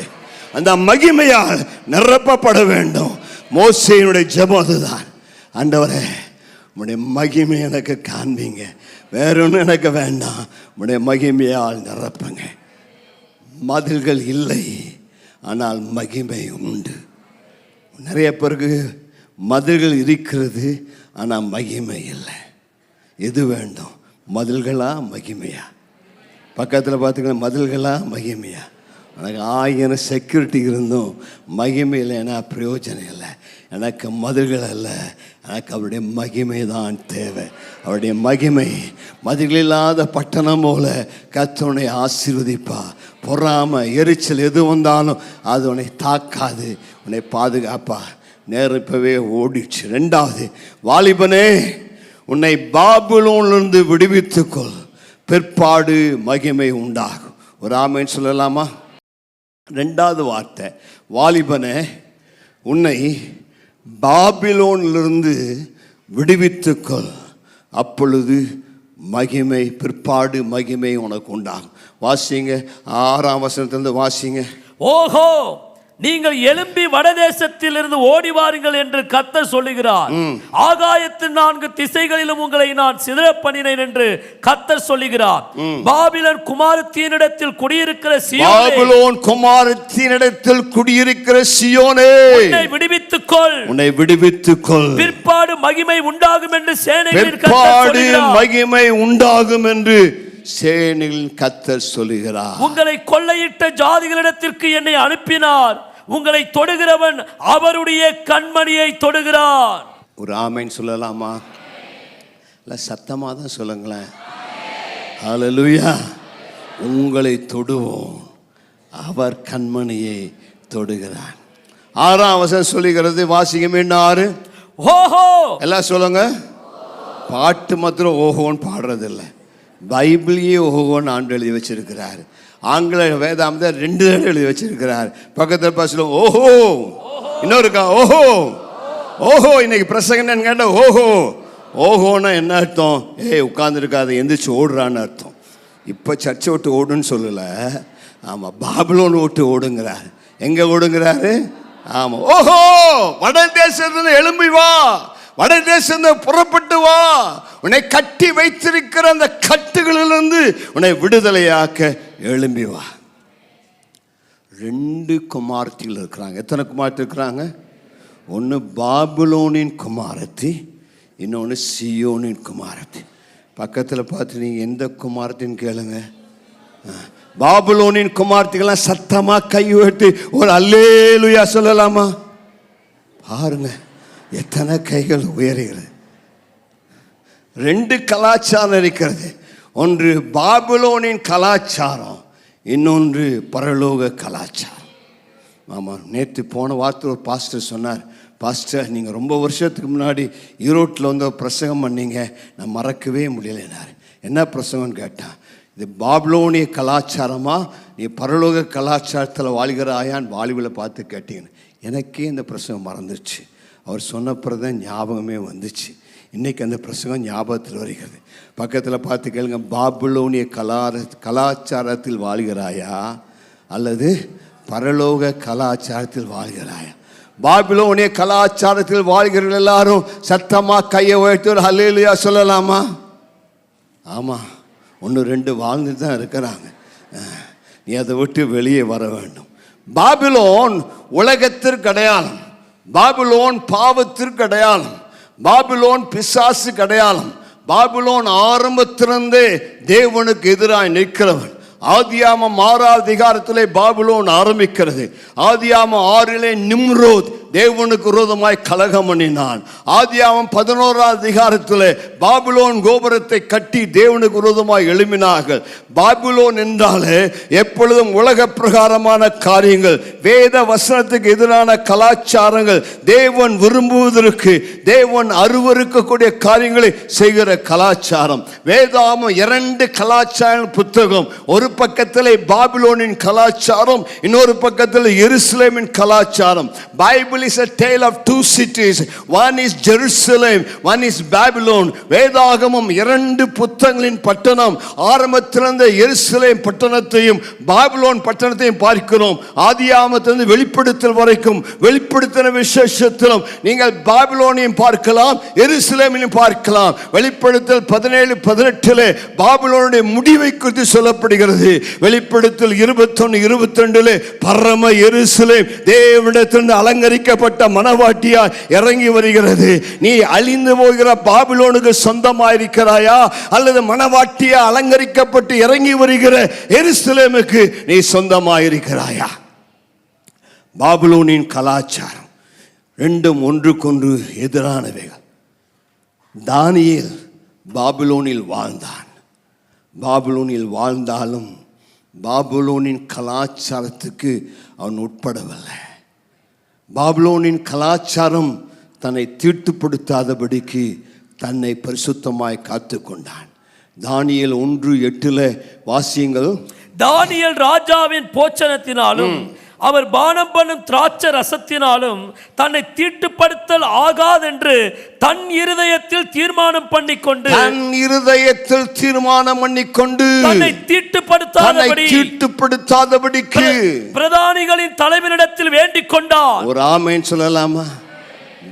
அந்த மகிமையால் நிரப்பப்பட வேண்டும். மோசேயினுடைய ஜெபம் அதுதான். ஆண்டவரே, உம்முடைய மகிமை எனக்கு காண்பீங்க, வேற ஒன்றும் எனக்கு வேண்டாம், உம்முடைய மகிமையால் நிரப்புங்க. மதில்கள் இல்லை, ஆனால் மகிமை உண்டு. நிறைய பேருக்கு மதில்கள் இருக்கிறது, ஆனால் மகிமை இல்லை. எது வேண்டும்? மதில்களா மகிமையா? பக்கத்தில் பார்த்துக்கலாம், மதில்களா மகிமையா? எனக்கு 1000 செக்யூரிட்டி இருந்தும் மகிமை இல்லைன்னா பிரயோஜனம் இல்லை. எனக்கு மதில்கள் அல்ல, எனக்கு அவருடைய மகிமை தான் தேவை. அவருடைய மகிமை மதில்கள் இல்லாத பட்டணம் போல கர்த்தர் ஆசீர்வதிப்பா. பொறாமை, எரிச்சல் எது வந்தாலும் அது உன்னை தாக்காது, உன்னை பாதுகாப்பா. நேரம் இப்பவே ஓடிச்சு. 2வது, வாலிபனே, உன்னை பாபிலோனிலிருந்து விடுவித்துக்கொள், பிற்பாடு மகிமை உண்டாகும். ஒரு ஆமென் சொல்லலாமா? 2வது வார்த்தை, வாலிபனே, உன்னை பாபிலோனிலிருந்து விடுவித்துக்கொள், அப்பொழுது மகிமை, பிற்பாடு மகிமை உனக்கு உண்டாகும். வாசிங்க, 6ஆம் வசனத்திலிருந்து வாசிங்க. ஓஹோ, நீங்கள் எழும்பி வடதேசத்தில் இருந்து ஓடி வாருங்கள் என்று கர்த்தர் சொல்லுகிறார். ஆகாயத்தின் 4 திசைகளிலும் உங்களை நான் சிதற பண்ணினேன் என்று கர்த்தர் சொல்லுகிறார். பாபிலோன் குமாரத்தினிடத்தில் குடியிருக்கிற சீயோனே, பாபிலோன் குமாரத்தினிடத்தில் குடியிருக்கிற சீயோனே, உன்னை விடுவித்துக்கொள், உன்னை விடுவித்துக்கொள், பிற்பாடு மகிமை உண்டாகும் என்று சேனைகளின் கர்த்தர் சொல்லுகிறார். மகிமை உண்டாகும் என்று சேனைகளின் கர்த்தர் சொல்லுகிறார். உங்களை கொள்ளையிட்ட ஜாதிகளிடத்திற்கு என்னை அனுப்பினார். உங்களை தொடுகிறவன் அவருடைய கண்மணியை தொடுகிறார். ஒரு ஆமென் சொல்லலாமா? இல்லை, சத்தமாக தான் சொல்லுங்களேன். ஹல்லேலூயா. உங்களை தொடுவோம், அவர் கண்மணியை தொடுகிறார். 6ஆம் வசனம் சொல்லுகிறது. வாசிங்க மீண்டும் 6. ஓஹோ, எல்லாம் சொல்லுங்க. பாட்டு மாத்திரம் ஓஹோன்னு பாடுறதில்லை, பைபிளையே ஓஹோன்னு ஆண்டு எழுதி வச்சிருக்கிறார். ஆங்கில வேதாந்த 2 தடவை எழுதி வச்சிருக்கிறார். பக்கத்தில் பாசல ஓஹோ, இன்னொருக்கா ஓஹோ. ஓஹோ, இன்னைக்கு பிரசங்கன்னு கேட்டால் ஓஹோ. ஓஹோன்னா என்ன அர்த்தம்? உட்கார்ந்துருக்காத, எந்திரிச்சு ஓடுறான்னு அர்த்தம். இப்போ சர்ச்சை விட்டு ஓடுன்னு சொல்லலை, ஆமாம், பாபிலோன் விட்டு ஓடுங்கிறார். எங்கே ஓடுங்கிறாரு? ஆமாம், ஓஹோ, வட தேசத்துல எழும்பி வா, வட தேசத்தை புறப்பட்டு வா, உன்னை கட்டி வைத்திருக்கிற அந்த கட்டுகளிலிருந்து உன்னை விடுதலையாக்க எழும்பி வா. 2 குமார்த்திகள் இருக்கிறாங்க. எத்தனை குமார்த்தி இருக்கிறாங்க? ஒன்று பாபிலோனின் குமாரத்தி, இன்னொன்று சியோனின் குமாரத்தி. பக்கத்தில் பார்த்து நீங்கள் எந்த குமாரத்தின்னு கேளுங்க. பாபிலோனின் குமார்த்திகள்லாம் சத்தமாக கை உயர்த்தி ஒரு அல்லேலூயா சொல்லலாமா? பாருங்க எத்தனை கைகள் உயர்கிறது. ரெண்டு கலாச்சாரம் இருக்கிறது. ஒன்று பாபிலோனின் கலாச்சாரம், இன்னொன்று பரலோக கலாச்சாரம். ஆமாம், நேற்று போன வாரத்தில் ஒரு பாஸ்டர் சொன்னார், பாஸ்டர் நீங்கள் ரொம்ப வருஷத்துக்கு முன்னாடி ஈரோட்டில் வந்து பிரசங்கம் பண்ணீங்க, நான் மறக்கவே முடியலைனார். என்ன பிரசங்கம்னு கேட்டான். இது பாபிலோனிய கலாச்சாரமா நீ பரலோக கலாச்சாரத்தில் வாழ்கிறாயான்னு வாலிபில் பார்த்து கேட்டீங்கன்னு. எனக்கே இந்த பிரசங்கம் மறந்துச்சு. அவர் சொன்னப்புறம் தான் ஞாபகமே வந்துச்சு. இன்றைக்கி அந்த பிரசங்கம் ஞாபகத்தில் வருகிறது. பக்கத்தில் பார்த்து கேளுங்க, பாபிலோனிய கலாச்சாரத்தில் வாழ்கிறாயா அல்லது பரலோக கலாச்சாரத்தில் வாழ்கிறாயா? பாபிலோனிய கலாச்சாரத்தில் வாழ்கிறவர்கள் எல்லாரும் சத்தமாக கையை உயர்த்தி ஒரு அல்லேலூயா சொல்லலாமா? ஆமாம், ஒன்று ரெண்டு வாழ்ந்து தான் இருக்கிறாங்க. நீ அதை விட்டு வெளியே வர வேண்டும். பாபிலோன் உலகத்திற்கு அடையாளம், பாபிலோன் பாவத்திற்கு அடையாளம், பாபிலோன் பிசாசுக்கு அடையாளம். பாபிலோன் ஆரம்பத்திலிருந்தே தேவனுக்கு எதிராக நிற்கிறவன். ஆதியாமம் 6ஆம் அதிகாரத்திலே பாபிலோன் ஆரம்பிக்கிறது. ஆதியாமம் 6 நிம்ரோத் தேவனுக்கு விரோதமாய் கலகம் பண்ணினான். ஆதியாமம் 11ஆம் அதிகாரத்திலே பாபிலோன் கோபுரத்தை கட்டி தேவனுக்கு விரோதமாய் எழுப்பினார்கள். பாபிலோன் என்றாலே எப்பொழுதும் உலக பிரகாரமான காரியங்கள், வேத வசனத்துக்கு எதிரான கலாச்சாரங்கள், தேவன் விரும்புவதற்கு தேவன் அருவருக்கக்கூடிய காரியங்களை செய்கிற கலாச்சாரம். வேதாமம் 2 கலாச்சார புத்தகம். ஒரு பக்கத்தில் பாபிலோனின் கலாச்சாரம், இன்னொரு பக்கத்தில் எருசலேமின் கலாச்சாரம். Bible is a tale of two cities. One is Jerusalem, one is Babylon. வேதாகமம் 2 புத்தகங்களின் பட்டணம். ஆரம்பத்திலிருந்த எருசலேம் பட்டணத்தையும் பாபிலோன் பட்டணத்தையும் பார்க்கிறோம். ஆதியாகமத்திலிருந்து வெளிப்படுத்தல் வரைக்கும் வெளிப்படுத்தின விசேஷத்திலும் நீங்கள் பாபிலோனையும் பார்க்கலாம், எருசலேமையும் பார்க்கலாம். வெளிப்படுத்தல் 17-18 பாபிலோனுடைய முடிவை குறித்து சொல்லப்படுகிறது. வெளிப்படுத்தல் 21-22 பரம எருசலேம் தேவனிடத்திலிருந்து அலங்கரிக்கப்பட்ட மனவாட்டியா இறங்கி வருகிறது. நீ அழிந்து போகிற பாபிலோனுக்கு சொந்தமாயிருக்கிறாயா அல்லது மனவாட்டியா அலங்கரிக்கப்பட்டு இறங்கி வருகிற எருசலேமுக்கு நீ சொந்தமாயிருக்கிறாயா? பாபிலோனின் கலாச்சாரம் ரெண்டும் ஒன்றுக்கொன்று எதிரானவைகள். தானியேல் பாபிலோனில் வாழ்ந்தான். பாபிலோனில் வாழ்ந்தாலும் பாபிலோனின் கலாச்சாரத்துக்கு அவன் உட்படவில்லை. பாபிலோனின் கலாச்சாரம் தன்னை தீட்டுப்படுத்தாதபடிக்கு தன்னை பரிசுத்தமாய் காத்து கொண்டான். தானியேல் 1:8 வாசியுங்கள். தானியேல் ராஜாவின் போச்சனத்தினாலும் அவர் பானம் பண்ணும் திராட்சை ரசத்தினாலும் தன்னை தீட்டுப்படுத்தல் ஆகாதென்று தன் இருதயத்தில் தீர்மானம் பண்ணிக்கொண்டு தன்னை தீட்டுப்படுத்தாதபடிக்கு பிரதானிகளின் தலைவனிடத்தில் வேண்டிக் கொண்டார். ஒரு ஆமென் சொல்லலாமா?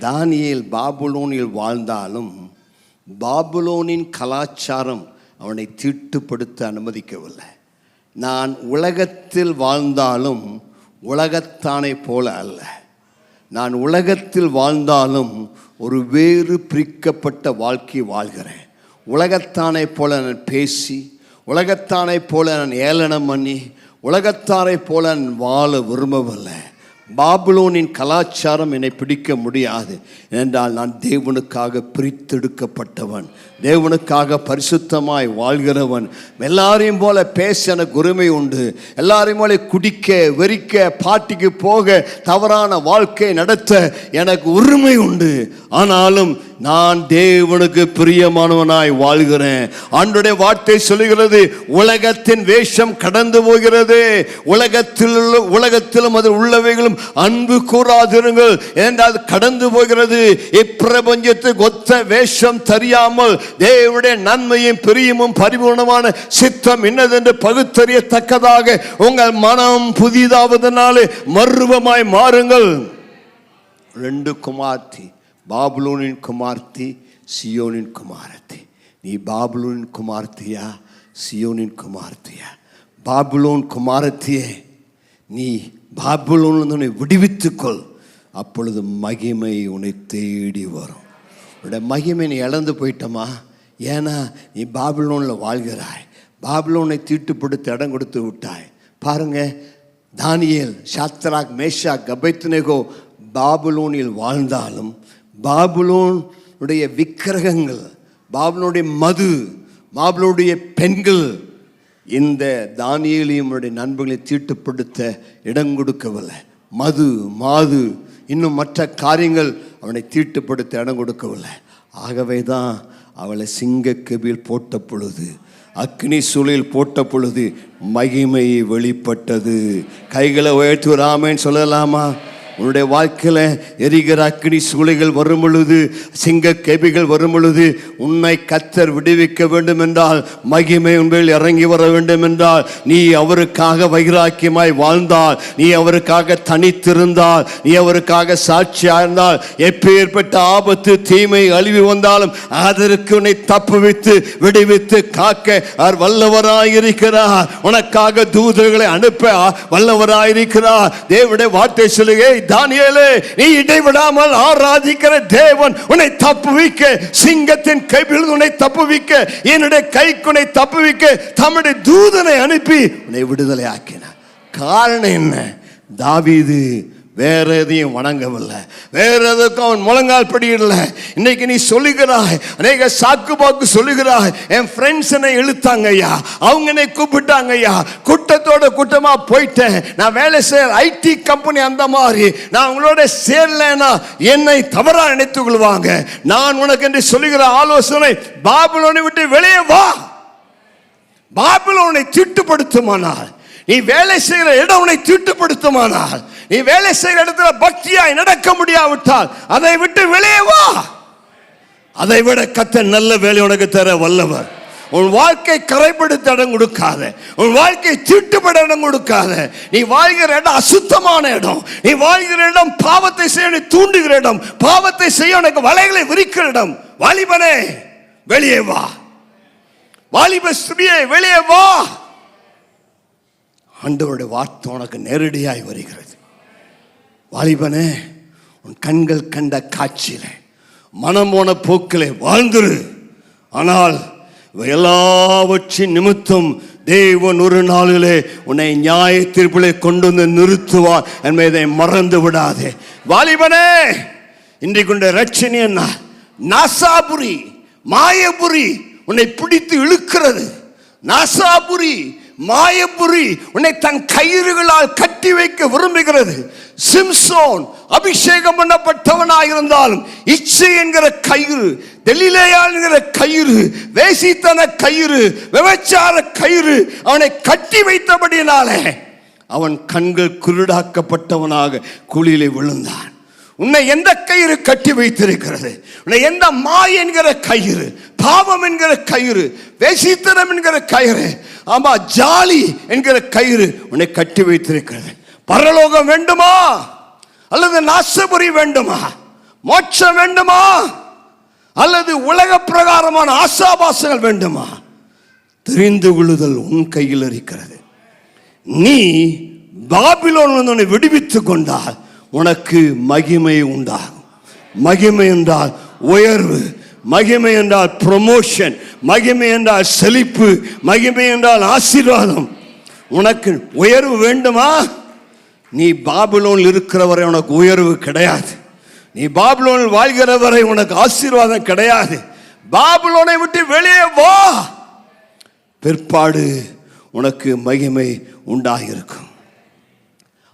தானியேல் பாபிலோனில் வாழ்ந்தாலும் பாபிலோனின் கலாச்சாரம் அவனை தீட்டுப்படுத்த அனுமதிக்கவில்லை. நான் உலகத்தில் வாழ்ந்தாலும் உலகத்தானை போல அல்ல. நான் உலகத்தில் வாழ்ந்தாலும் ஒரு வேறு பிரிக்கப்பட்ட வாழ்க்கை வாழ்கிறேன். உலகத்தானை போல நான் பேசி, உலகத்தானை போல நான் ஏளனம் பண்ணி, உலகத்தாரை போல நான் வாழ விரும்பவில்லை. பாபிலோனின் கலாச்சாரம் என்னை பிடிக்க முடியாது. என்றால் நான் தேவனுக்காக பிரித்தெடுக்கப்பட்டவன், தேவனுக்காக பரிசுத்தமாய் வாழ்கிறவன். எல்லாரையும் போல பேச எனக்கு உரிமை உண்டு. எல்லாரையும் போல குடிக்க, வெறிக்க, பாட்டிக்கு போக, தவறான வாழ்க்கை நடத்த எனக்கு உரிமை உண்டு. ஆனாலும் நான் தேவனுக்கு பிரியமானவனாய் வாழ்கிறேன். ஆண்டவருடைய வார்த்தை சொல்லுகிறது, உலகத்தின் வேஷம் கடந்து போகிறது, உலகத்திலும் அதில் உள்ளவைகளும் அன்பு கூறாதிருங்கள் என்றால் கடந்து போகிறது. இப்பிரபஞ்சத்துக்கு ஒத்த வேஷம் தெரியாமல் தேவனுடைய நன்மையும் பிரியமும் பரிபூர்ணமான சித்தம் என்னதென்று பகுத்தறியத்தக்கதாக உங்கள் மனம் புதிதாவதனாலே மர்வமாய் மாறுங்கள். 2 குமார்த்தி, பாபிலோனின் குமார்த்தி, சியோனின் குமாரத்தி. நீ பாபிலோனின் குமார்த்தியா சியோனின் குமார்த்தியா? பாபிலோன் குமாரத்தியே, நீ பாபிலோன் விடுவித்துக்கொள். அப்பொழுது மகிமை உன்னை தேடி வரும். உன்னுடைய மகிமை நீ இழந்து போயிட்டமா? ஏன்னா நீ பாபிலோனில் வாழ்கிறாய். பாபிலோனை தீட்டுப்படுத்த இடம் கொடுத்து விட்டாய். பாருங்க, தானியேல், சாத்ராக், மேஷாக், அபேத்நேகோ பாபிலோனில் வாழ்ந்தாலும் பாபிலோனுடைய விக்கிரகங்கள், பாபிலோனுடைய மது, பாபிலோனுடைய பெண்கள் இந்த தானியேலையும் நண்பர்களை தீட்டுப்படுத்த இடம் கொடுக்கவில்லை. மது, மாது, இன்னும் மற்ற காரியங்கள் அவனை தீட்டுப்படுத்த இடம் கொடுக்கவில்லை. ஆகவே தான் அவளை சிங்கக்கெபியில் போட்ட பொழுது, அக்னி சூளையில் போட்ட பொழுது மகிமை வெளிப்பட்டது. கைகளை உயர்த்தி ராமேன்னு சொல்லலாமா? உன்னுடைய வாழ்க்கையில் எரிகிற அக்னி சூளைகள் வரும் பொழுது, சிங்க கேபிகள் வரும் பொழுது, உன்னை கர்த்தர் விடுவிக்க வேண்டும் என்றால், மகிமை உன்மேல் இறங்கி வர வேண்டும் என்றால், நீ அவருக்காக வைராக்கியமாய் வாழ்ந்தால், நீ அவருக்காக தனித்திருந்தால், நீ அவருக்காக சாட்சியாக இருந்தால், எப்பேற்பட்ட ஆபத்து, தீமை, அழிவு வந்தாலும் அதற்கு உன்னை தப்புவித்து விடுவித்து காக்க அவர் வல்லவராயிருக்கிறார். உனக்காக தூதர்களை அனுப்ப வல்லவராயிருக்கிறார். தேவனுடைய வார்த்தை சொல்லுகை, தானியேலே, நீ இடைவிடாமல் ஆராதிக்கிற தேவன் உன்னை தப்புவிக்க, சிங்கத்தின் கையில் உன்னை தப்புவிக்க, என்னுடைய கைக்கு உன்னை தப்புவிக்க தம்முடைய தூதனை அனுப்பி உன்னை விடுதலை ஆக்கினார். காரணம் என்ன? தாவீது வேற எதையும் வணங்கவில்லை, வேற எதுக்கும் அவன் முழங்கால் படியிடல. இன்னைக்கு நீ சொல்லுகிறாய், அநேக சாக்கு பாக்கு சொல்லுகிறாய், என் ஃப்ரெண்ட்ஸ் என்னை இழுத்தாங்க ஐயா, அவங்க என்னை கூப்பிட்டாங்க ஐயா, கூட்டத்தோட கூட்டமா போயிட்டேன், நான் வேலை செய்ய ஐடி கம்பெனி, அந்த மாதிரி நான் உங்களோட சேரலைன்னா என்னை தவறா நினைத்துக் கொள்வாங்க. நான் உனக்கு என்று சொல்லுகிற ஆலோசனை, பாபிலோனை விட்டு வெளியே வா. பாபிலோனை தீட்டுப்படுத்துமானால், நீ வேலை செய்கிற இடம் உன்னை தீட்டுப்படுத்துமானால், நீ வேலை செய்கிற இடத்துல பக்தியாய் நடக்க முடியாவிட்டால் அதை விட்டு வெளியே வா. அதை விட கர்த்தர் நல்ல வேலை உனக்கு தர வல்லவர். உன் வாழ்க்கை கரைப்படுத்த இடம் கொடுக்காத, உன் வாழ்க்கை தீட்டுப்பட இடம் கொடுக்காத. நீ வாழ்கிற இடம் அசுத்தமான இடம், நீ வாழ்கிற இடம் பாவத்தை செய்ய தூண்டுகிற இடம், பாவத்தை செய்ய உனக்கு வலைகளை விரிக்கிற இடம். வாலிபனே வெளியே வா, வாலிப ஸ்திரியே வெளியே வா. ஆண்டவருடைய வார்த்தை உனக்கு நேரடியாய் வருகிறது. வாலிபனே, உன் கண்கள் கண்ட காட்சியில, மனம் போன போக்கிலே வாழ்ந்துரு. ஆனால் எல்லாவற்றின் நிமித்தம் தேவன் ஒரு நாளிலே உன்னை நியாய தீர்ப்பிலே கொண்டு வந்து நிறுத்துவார் என்பதை மறந்து விடாதே. வாலிபனே, இன்றைக்கு ரட்சணை என்ன? நாசாபுரி, மாயபுரி உன்னை பிடித்து இழுக்கிறது. நாசாபுரி, மாயபுரி உன்னை தன் கயிறுகளால் கட்டி வைக்க விரும்புகிறது. சிம்சோன் அபிஷேகம் பண்ணப்பட்டவனாயிருந்தாலும் இச்சை என்கிற கயிறு, தெலிலேயா என்கிற கயிறு, வேசித்தன கயிறு, விபச்சார கயிறு அவனை கட்டி வைத்தபடியினாலே அவன் கண்கள் குருடாக்கப்பட்டவனாக குழியிலே விழுந்தான். உன்னை எந்த கயிறு கட்டி வைத்திருக்கிறது? உன்னை எந்த மாய் என்கிற கயிறு, பாவம் என்கிற கயிறு, வேசித்தனம் என்கிற கயிறு, ஆமா ஜாலி என்கிற கயிறு உன்னை கட்டி வைத்திருக்கிறது. பரலோகம் வேண்டுமா அல்லது நாசபுரி வேண்டுமா? மோட்சம் வேண்டுமா அல்லது உலக பிரகாரமான ஆசாபாசங்கள் வேண்டுமா? தெரிந்து கொள்ளுதல் உன் கையில் இருக்கிறது. நீ பாபிலோனிலிருந்து விடுவித்துக் கொண்டால் உனக்கு மகிமை உண்டாகும். மகிமை என்றால் உயர்வு, மகிமை என்றால் ப்ரமோஷன், மகிமை என்றால் செழிப்பு, மகிமை என்றால் ஆசீர்வாதம். உனக்கு உயர்வு வேண்டுமா? நீ பாபிலோனில் இருக்கிறவரை உனக்கு உயர்வு கிடையாது. நீ பாபிலோனில் வாழ்கிறவரை உனக்கு ஆசீர்வாதம் கிடையாது. பாபிலோனை விட்டு வெளியே வா, பிற்பாடு உனக்கு மகிமை உண்டாகியிருக்கும்.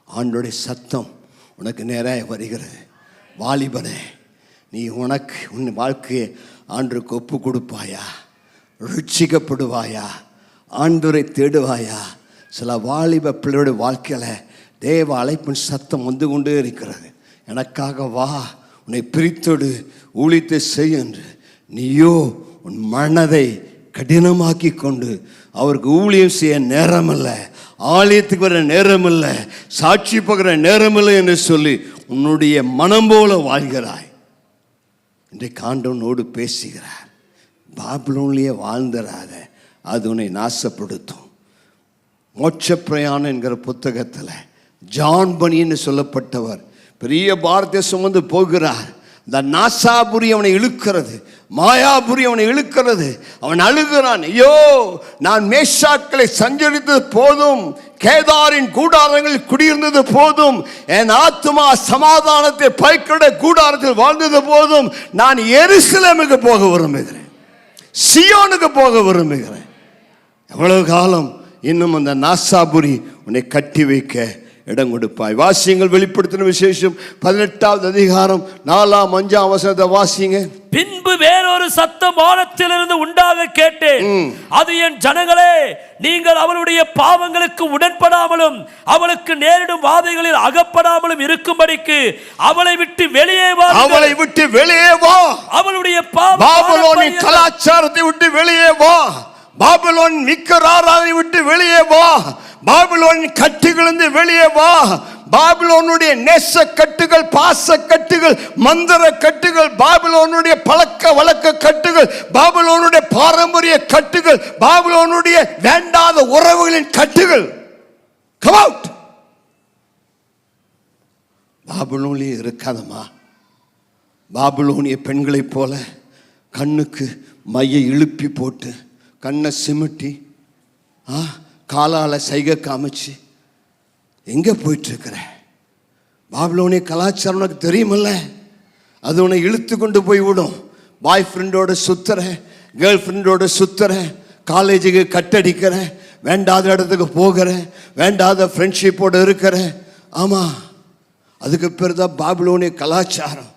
ஆண்டவருடைய சத்தம் உனக்கு நேராக வருகிறது. வாலிபனே, நீ உனக்கு உன் வாழ்க்கையை ஆண்டவருக்கு ஒப்பு கொடுப்பாயா? ருச்சிக்கப்படுவாயா? ஆண்டவரை தேடுவாயா? சில வாலிப பிள்ளையோட வாழ்க்கையில் தேவ அழைப்பின் சத்தம் வந்து கொண்டே இருக்கிறது. எனக்காக வா, உன்னை பிரித்தொடு, ஊழியத்தை செய் என்று. நீயோ உன் மனதை கடினமாக்கி கொண்டு அவருக்கு ஊழியம் செய்ய நேரமில்லை, ஆலயத்துக்கு வர நேரமில்லை, சாட்சி பகிர நேரமில்லை என்று சொல்லி உன்னுடைய மனம் போல வாழ்கிறாய். இன்றைக்கு ஆண்டவனோடு பேசுகிறார். பாபிலோனிலேயே வாழ்ந்துடாத, அது உன்னை நாசப்படுத்தும். மோட்ச பிரயாணம் என்கிற புத்தகத்தில் ஜான் பனின்னு சொல்லப்பட்டவர் பெரிய பாரத்தை சுமந்து போகிறார். இந்த நாசாபுரி அவனை இழுக்கிறது, மாயாபுரி அவனை இழுக்கிறது. அவன் அழுகிறான், ஐயோ நான் மேஷாக்களை சஞ்சரித்தது போதும், கேதாரின் கூடாரங்களில் குடியிருந்தது போதும், என் ஆத்துமா சமாதானத்தை பைக்கிட கூடாரத்தில் வாழ்ந்தது போதும், நான் எருசலேமுக்கு போக விரும்புகிறேன், சியோனுக்கு போக விரும்புகிறேன். எவ்வளவு காலம் இன்னும் அந்த நாசாபுரி உன்னை கட்டி வைக்க இடம் கொடுப்பாய்? வாசியங்கள் வெளிப்படுத்தின விசேஷம் 18வது அதிகாரம் 4ஆம் 5ஆம் வசனத்தை வாசிங்க. பின்பு வேறொரு சத்தம் வானத்திலிருந்து உண்டாக கேட்டேன். அது என் ஜனங்களே, நீங்கள் அவளுடைய பாவங்களுக்கு உடன்படாமலும் அவளுக்கு நேரிடும் வாதைகளில் அகப்படாமலும் இருக்கும்படிக்கு அவளை விட்டு வெளியே வா, அவளை விட்டு வெளியே வா, அவளுடைய பாபிலோனின் கலாச்சாரத்தை விட்டு வெளியே வா, பாபிலோன் மிக்கராரை விட்டு வெளியே வா, பாபிலோனின் கட்டுகளிலிருந்து வெளியே வா, பாபிலோனுடைய நேச கட்டுகள், பாச கட்டுகள், மந்திர கட்டுகள், பாபிலோனுடைய பழக்க வழக்க கட்டுகள், பாபிலோனுடைய பாரம்பரிய கட்டுகள், பாபிலோனுடைய வேண்டாத உறவுகளின் கட்டுகள், come out. பாபிலோனில் இருக்காதமா. பாபிலோனிய பெண்களைப் போல கண்ணுக்கு மையை இழுப்பி போட்டு கண்ணை சிமிட்டி காலால் சைகை காமிச்சு எங்கே போயிட்டுருக்கிற? பாபிலோனிய கலாச்சாரம் உனக்கு தெரியுமில்ல, அது உன்னை இழுத்து கொண்டு போய் விடும். பாய் ஃப்ரெண்டோட சுத்துற, கேர்ள் ஃப்ரெண்டோட சுத்துற, காலேஜுக்கு கட்டடிக்கிற, வேண்டாத இடத்துக்கு போகிற, வேண்டாத ஃப்ரெண்ட்ஷிப்போடு இருக்கிற. ஆமாம், அதுக்கு பேர் தான் பாபிலோனிய கலாச்சாரம்.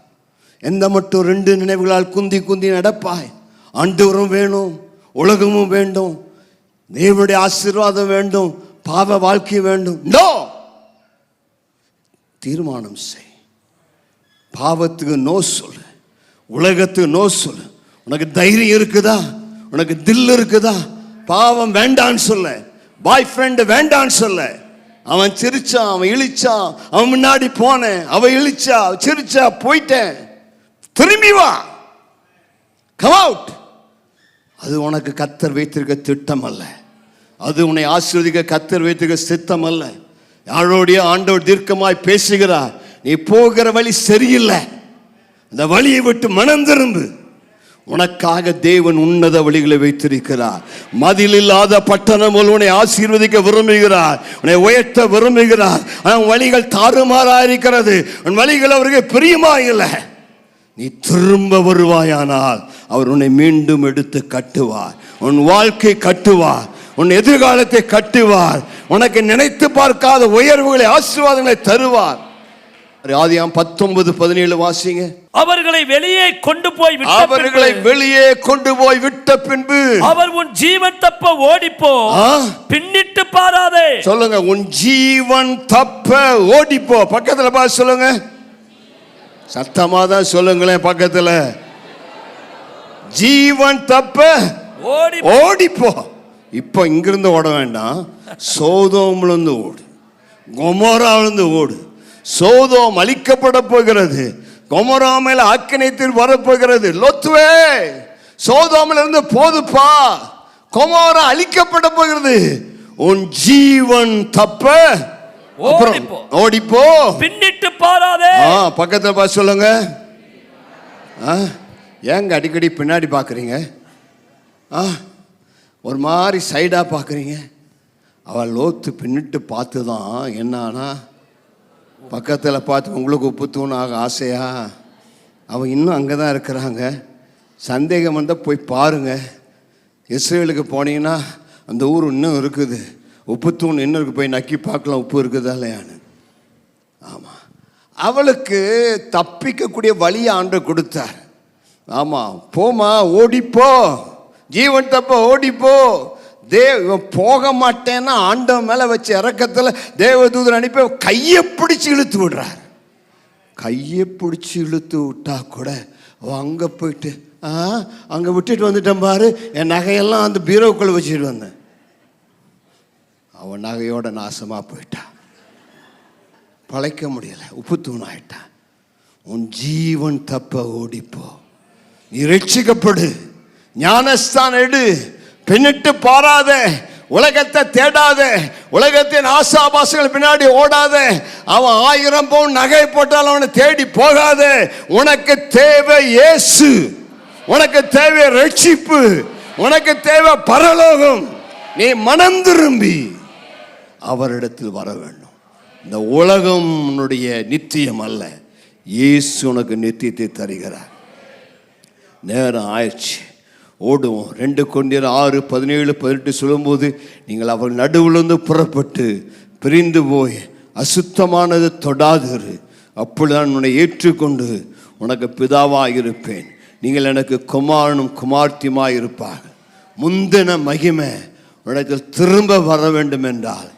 எந்த மட்டும் 2 நினைவுகளால் குந்தி குந்தி நடப்பாய்? ஆண்டவரும் வேணும், உலகமும் வேண்டும், தேவனுடைய ஆசீர்வாதம் வேண்டும், பாவ வாழ்க்கை வேண்டும். நோ, தீர்மானம் செய். பாவத்துக்கு நோ சொல்லு, உலகத்துக்கு நோ சொல்லு. உனக்கு தைரியம் இருக்குதா? உனக்கு தில் இருக்குதா? பாவம் வேண்டான்னு சொல்ல, பாய் ஃப்ரெண்ட் வேண்டான்னு சொல்ல. அவன் சிரிச்சான், அவன் இழிச்சான், அவன் முன்னாடி போனேன், அவ இழிச்சா, சிரிச்சா, போயிட்டேன், திரும்பி வா, கம் அவுட். அது உனக்கு கர்த்தர் வைத்திருக்க திட்டம் அல்ல, அது உன்னை ஆசீர்வதிக்க கர்த்தர் வைத்திருக்க சித்தம் அல்ல. யாரோடைய ஆண்டவர் தீர்க்கமாய் பேசுகிறார், நீ போகிற வழி சரியில்லை, அந்த வழியை விட்டு மனம் திரும்பு. உனக்காக தேவன் உன்னத வழிகளை வைத்திருக்கிறார். மதில் இல்லாத பட்டணம் உன்னை ஆசீர்வதிக்க விரும்புகிறார், உன்னை உயர்த்த விரும்புகிறார். ஆனால் வழிகள் தாறுமாறா இருக்கிறது, உன் வழிகள் அவருக்கு பிரியமா இல்லை. நீ திரும்ப வருவாயானால் அவர் உன்னை மீண்டும் எடுத்து கட்டுவார், உன் வாழ்க்கை கட்டுவார், உன் எதிர்காலத்தை கட்டுவார், உனக்கு நினைத்து பார்க்காத உயர்வுகளை ஆசீர்வாதங்களை தருவார். ஆதியாம் 19:17 வாசிங்க. அவர்களை வெளியே கொண்டு போய் விட்ட, அவர்களை வெளியே கொண்டு போய் விட்ட பின்பு அவர் உன் ஜீவன் தப்ப ஓடிப்போ, பின்னிட்டு பாராதே. சொல்லுங்க, உன் ஜீவன் தப்ப ஓடிப்போ. பக்கத்துல பார்த்து சொல்லுங்க, சத்தமா தான் சொல்லுங்களேன். பக்கத்துல, ஜீவன் தப்ப ஓடிப்போ. இப்போ இங்கிருந்து ஓட வேண்டாம், சோதோம்ல இருந்து ஓடு, கொமோராவிலிருந்து ஓடு. சோதோம் அழிக்கப்பட போகிறது, கொமோரா மேல ஆக்கினையில் வரப்போகிறது. லோத்துவே, சோதோம்ல இருந்து போதுப்பா, கொமோரா அழிக்கப்பட போகிறது. உன் ஜீவன் தப்ப ஓடிப்போ, பின்னிட்டு பாராதே. பக்கத்துல பார்த்து சொல்லுங்க. ஏங்க அடிக்கடி பின்னாடி பாக்குறீங்க? ஒரு மாதிரி சைடா பாக்குறீங்க? அவள் லோத்து பின்னிட்டு பார்த்து தான் என்னானா, பக்கத்தில் பார்த்து உங்களுக்கு உப்பு தூண் ஆக ஆசையா? அவன் இன்னும் அங்கே தான் இருக்கிறாங்க. சந்தேகம் வந்தால் போய் பாருங்கள். இஸ்ரேலுக்கு போனீங்கன்னா அந்த ஊர் இன்னும் இருக்குது, உப்பு தூண் இன்னும் இருக்குது, போய் நக்கி பார்க்கலாம் உப்பு இருக்குதா இல்லையான்னு. ஆமாம், அவளுக்கு தப்பிக்கக்கூடிய வழியை ஆண்டவர் கொடுத்தார். ஆமாம், போமா, ஓடிப்போ, ஜீவன் தப்ப ஓடிப்போ. இவன் போக மாட்டேன்னா ஆண்டவன் மேலே வச்சு இறக்கத்தில் தேவதூதன் அனுப்பி கையை பிடிச்சி இழுத்து விடுறார். கையை பிடிச்சி இழுத்து விட்டா கூட அவன் அங்கே போயிட்டு அங்கே விட்டுட்டு வந்துட்டேன் பாரு, என் நகையெல்லாம் அந்த பீரோக்குள்ளே வச்சுட்டு வந்தேன். அவன் நகையோட நாசமாக போயிட்டான், பழைக்க முடியலை, உப்பு தூண் ஆயிட்டான். உன் ஜீவன் தப்ப ஓடிப்போ, நீ ரட்சிக்கப்படு, ஞானஸ்தானம் எடு, பின்னிட்டு பாராத. உலகத்தை தேடாத, உலகத்தின் ஆசாபாசங்கள் பின்னாடி ஓடாத, அவன் 1000 பவுன் நகை போட்டால் அவனை தேடி போகாத. உனக்கு தேவை இயேசு, உனக்கு தேவை ரட்சிப்பு, உனக்கு தேவை பரலோகம். நீ மனம் திரும்பி அவரிடத்தில் வர வேண்டும். இந்த உலகம் உன்னுடைய நித்தியம் அல்ல, இயேசு உனக்கு நித்தியத்தை தருகிறார். நேரம் ஆயிடுச்சு, ஓடுவோம். 2 கொரிந்தியர் 6:17-18 சொல்லும்போது, நீங்கள் அவர் நடுவிலிருந்து புறப்பட்டு பிரிந்து போய் அசுத்தமானது தொடாதிரு, அப்பொழுதுதான் உன்னை ஏற்றுக்கொண்டு உனக்கு பிதாவாக இருப்பேன், நீங்கள் எனக்கு குமாரனும் குமார்த்தியுமாய் இருப்பார்கள். முந்தின மகிமை உன்னிடத்தில் திரும்ப வர வேண்டும் என்றால்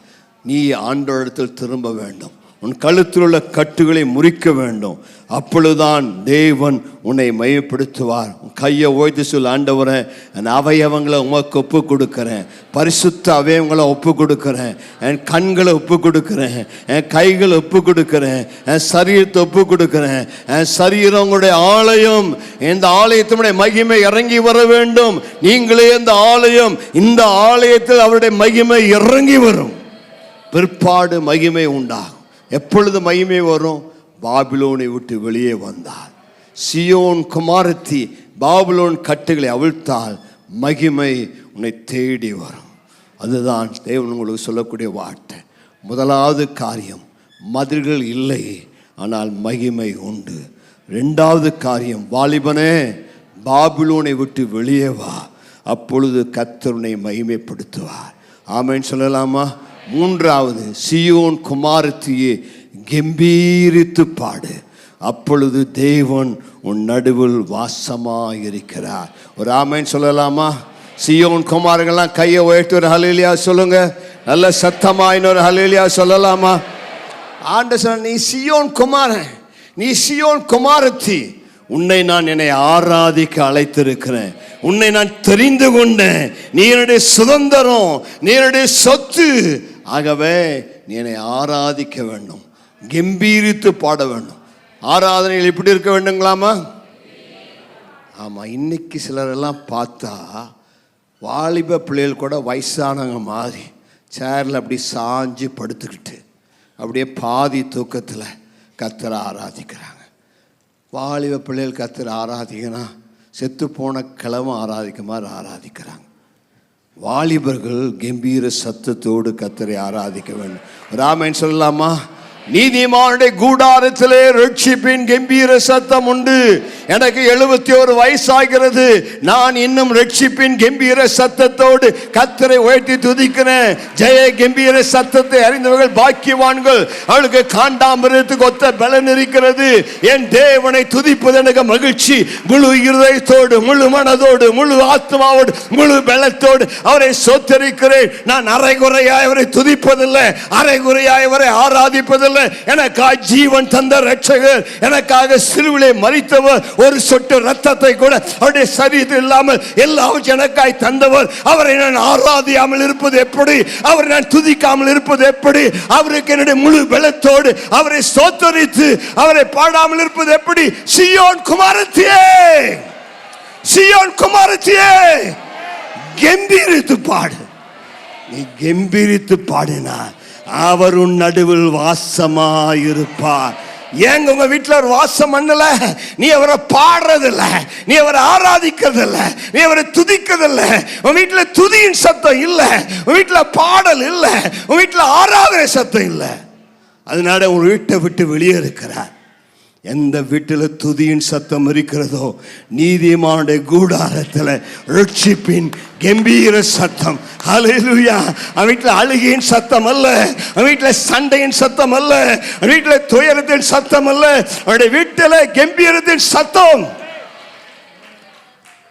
நீ ஆண்டவரிடத்தில் திரும்ப வேண்டும். உன் கழுத்தில் உள்ள கட்டுகளை முறிக்க வேண்டும். அப்பொழுதுதான் தேவன் உன்னை மையப்படுத்துவார். கையை ஓய்த்து சொல், ஆண்டவரே என் அவயவங்களை உமக்கு ஒப்பு கொடுக்குறேன், பரிசுத்த அவயவங்களை ஒப்பு கொடுக்குறேன், என் கண்களை ஒப்பு கொடுக்குறேன், என் கைகளை ஒப்பு கொடுக்குறேன், என் சரீரத்தை ஒப்பு கொடுக்குறேன். என் சரீரம் உங்களுடைய ஆலயம், இந்த ஆலயத்தினுடைய மகிமை இறங்கி வர வேண்டும். நீங்களே இந்த ஆலயம், இந்த ஆலயத்தில் அவருடைய மகிமை இறங்கி வரும். பிற்பாடு மகிமை உண்டாகும். எப்பொழுது மகிமை வரும்? பாபிலோனை விட்டு வெளியே வந்தால், சியோன் குமாரத்தி பாபிலோன் கட்டுகளை அவிழ்த்தால் மகிமை உன்னை தேடி வரும். அதுதான் தேவன் உங்களுக்கு சொல்லக்கூடிய வார்த்தை. முதலாவது காரியம், மதில்கள் இல்லை, ஆனால் மகிமை உண்டு. 2வது காரியம், வாலிபனே பாபிலோனை விட்டு வெளியே வா, அப்பொழுது கர்த்தர் உன்னை மகிமைப்படுத்துவார். ஆமென் சொல்லலாமா? 3வது, சியோன் குமாரத்தியே கம்பீரித்து பாடு, அப்பொழுது தேவன் உன் நடுவில் வாசமாயிருக்கிறார். ஒரு ஆமென் சொல்லலாமா? சியோன் குமாரங்கள்லாம் கையை உயர்த்தி ஒரு ஹல்லேலூயா சொல்லுங்க. நல்ல சத்தமா இன்னொரு ஹல்லேலூயா சொல்லலாமா? ஆண்டவர் சொன்னார், நீ சியோன் குமாரன், நீ சியோன் குமாரத்தி, உன்னை நான் என்னை ஆராதிக்க அழைத்திருக்கிறேன், உன்னை நான் தெரிந்து கொண்டேன், நீ என்னுடைய சுதந்திரம், நீ என்னுடைய சொத்து. ஆகவே நீ என்னை ஆராதிக்க வேண்டும், கம்பீரித்து பாட வேண்டும். ஆராதனைகள் இப்படி இருக்க வேண்டுங்களாமா? ஆமாம். இன்னைக்கு சிலரெல்லாம் பார்த்தா வாலிப பிள்ளைகள் கூட வயசானவங்க மாதிரி சேரில் அப்படி சாஞ்சு படுத்துக்கிட்டு அப்படியே பாதி தூக்கத்தில் கர்த்தரை ஆராதிக்கிறாங்க. வாலிப பிள்ளைகள் கர்த்தரை ஆராதிக்கனா செத்து போன கிழமை ஆராதிக்க மாதிரி ஆராதிக்கிறாங்க. வாலிபர்கள் கம்பீர சத்தத்தோடு கர்த்தரை ஆராதிக்க வேண்டும். ராமன் சொல்லலாமா? நீதிமானுடைய கூடாரத்திலே ரட்சிப்பின் கம்பீர சத்தம் உண்டு. எனக்கு 71 வயசாகிறது, நான் இன்னும் ரட்சிப்பின் கம்பீர சத்தத்தோடு கர்த்தரை உயர்த்தி துதிக்கிறேன். ஜெய கம்பீர சத்தத்தை அறிந்தவர்கள் பாக்கியவான்கள், அவளுக்கு காண்டாமிருகத்துக்கு ஒத்த பலன் இருக்கிறது. என் தேவனை துதிப்பது எனக்கு மகிழ்ச்சி. முழு இருதயத்தோடு, முழு மனதோடு, முழு ஆத்மாவோடு, முழு பலத்தோடு அவரை சோத்தரிக்கிறேன். நான் அரைகுறையாய் அவரை துதிப்பதில்லை, அரைகுறையாய் அவரை ஆராதிப்பதில்லை. எனக்காக ஜீவன் தந்த ரட்சகர், எனக்காக சிலுவிலே மரித்தவர், ஒரு சொட்டு ரத்தத்தை கூட அவருடைய சரீரத்தில் இல்லாமல் எல்லாவற்றையும் எனக்காய் தந்தவர். அவரை நான் ஆராதியாமல் இருப்பது எப்படி? அவரை நான் துதிக்காமல் இருப்பது எப்படி? அவருக்கு என்னுடைய முழு பலத்தோடு அவரை ஸ்தோத்திரித்து அவரை பாடாமல் இருப்பது எப்படி? சியோன் குமாரத்தியே, சியோன் குமாரத்தியே, கம்பீரித்து பாடு. நீ கம்பீரித்து பாடினார் அவர் உன் நடுவில் வாசமாயிருப்பார். ஏங்க உங்க வீட்டில் ஒரு வாசம் பண்ணல? நீ அவரை பாடுறதில்ல, நீ அவரை ஆராதிக்கிறதில்ல, நீ அவரை துதிக்கிறதில்ல. உன் வீட்டில் துதியின் சத்தம் இல்லை, உன் வீட்டில் பாடல் இல்லை, உன் வீட்டில் ஆராதனை சத்தம் இல்லை. அதனால உன் வீட்டை விட்டு வெளியே இருக்கிறார். எந்த வீட்டில் துதியின் சத்தம் இருக்கிறதோ, நீதிமானுடைய கூடாரத்தில் ரட்சிப்பின் கம்பீர சத்தம். ஹல்லேலூயா. அவன் வீட்டில் அழுகையின் சத்தம் அல்ல, அவன் வீட்டில் சண்டையின் சத்தம் அல்ல, அவன் வீட்டில் துயரத்தின் சத்தம் அல்ல, அவனுடைய வீட்டில் கம்பீரத்தின் சத்தம்.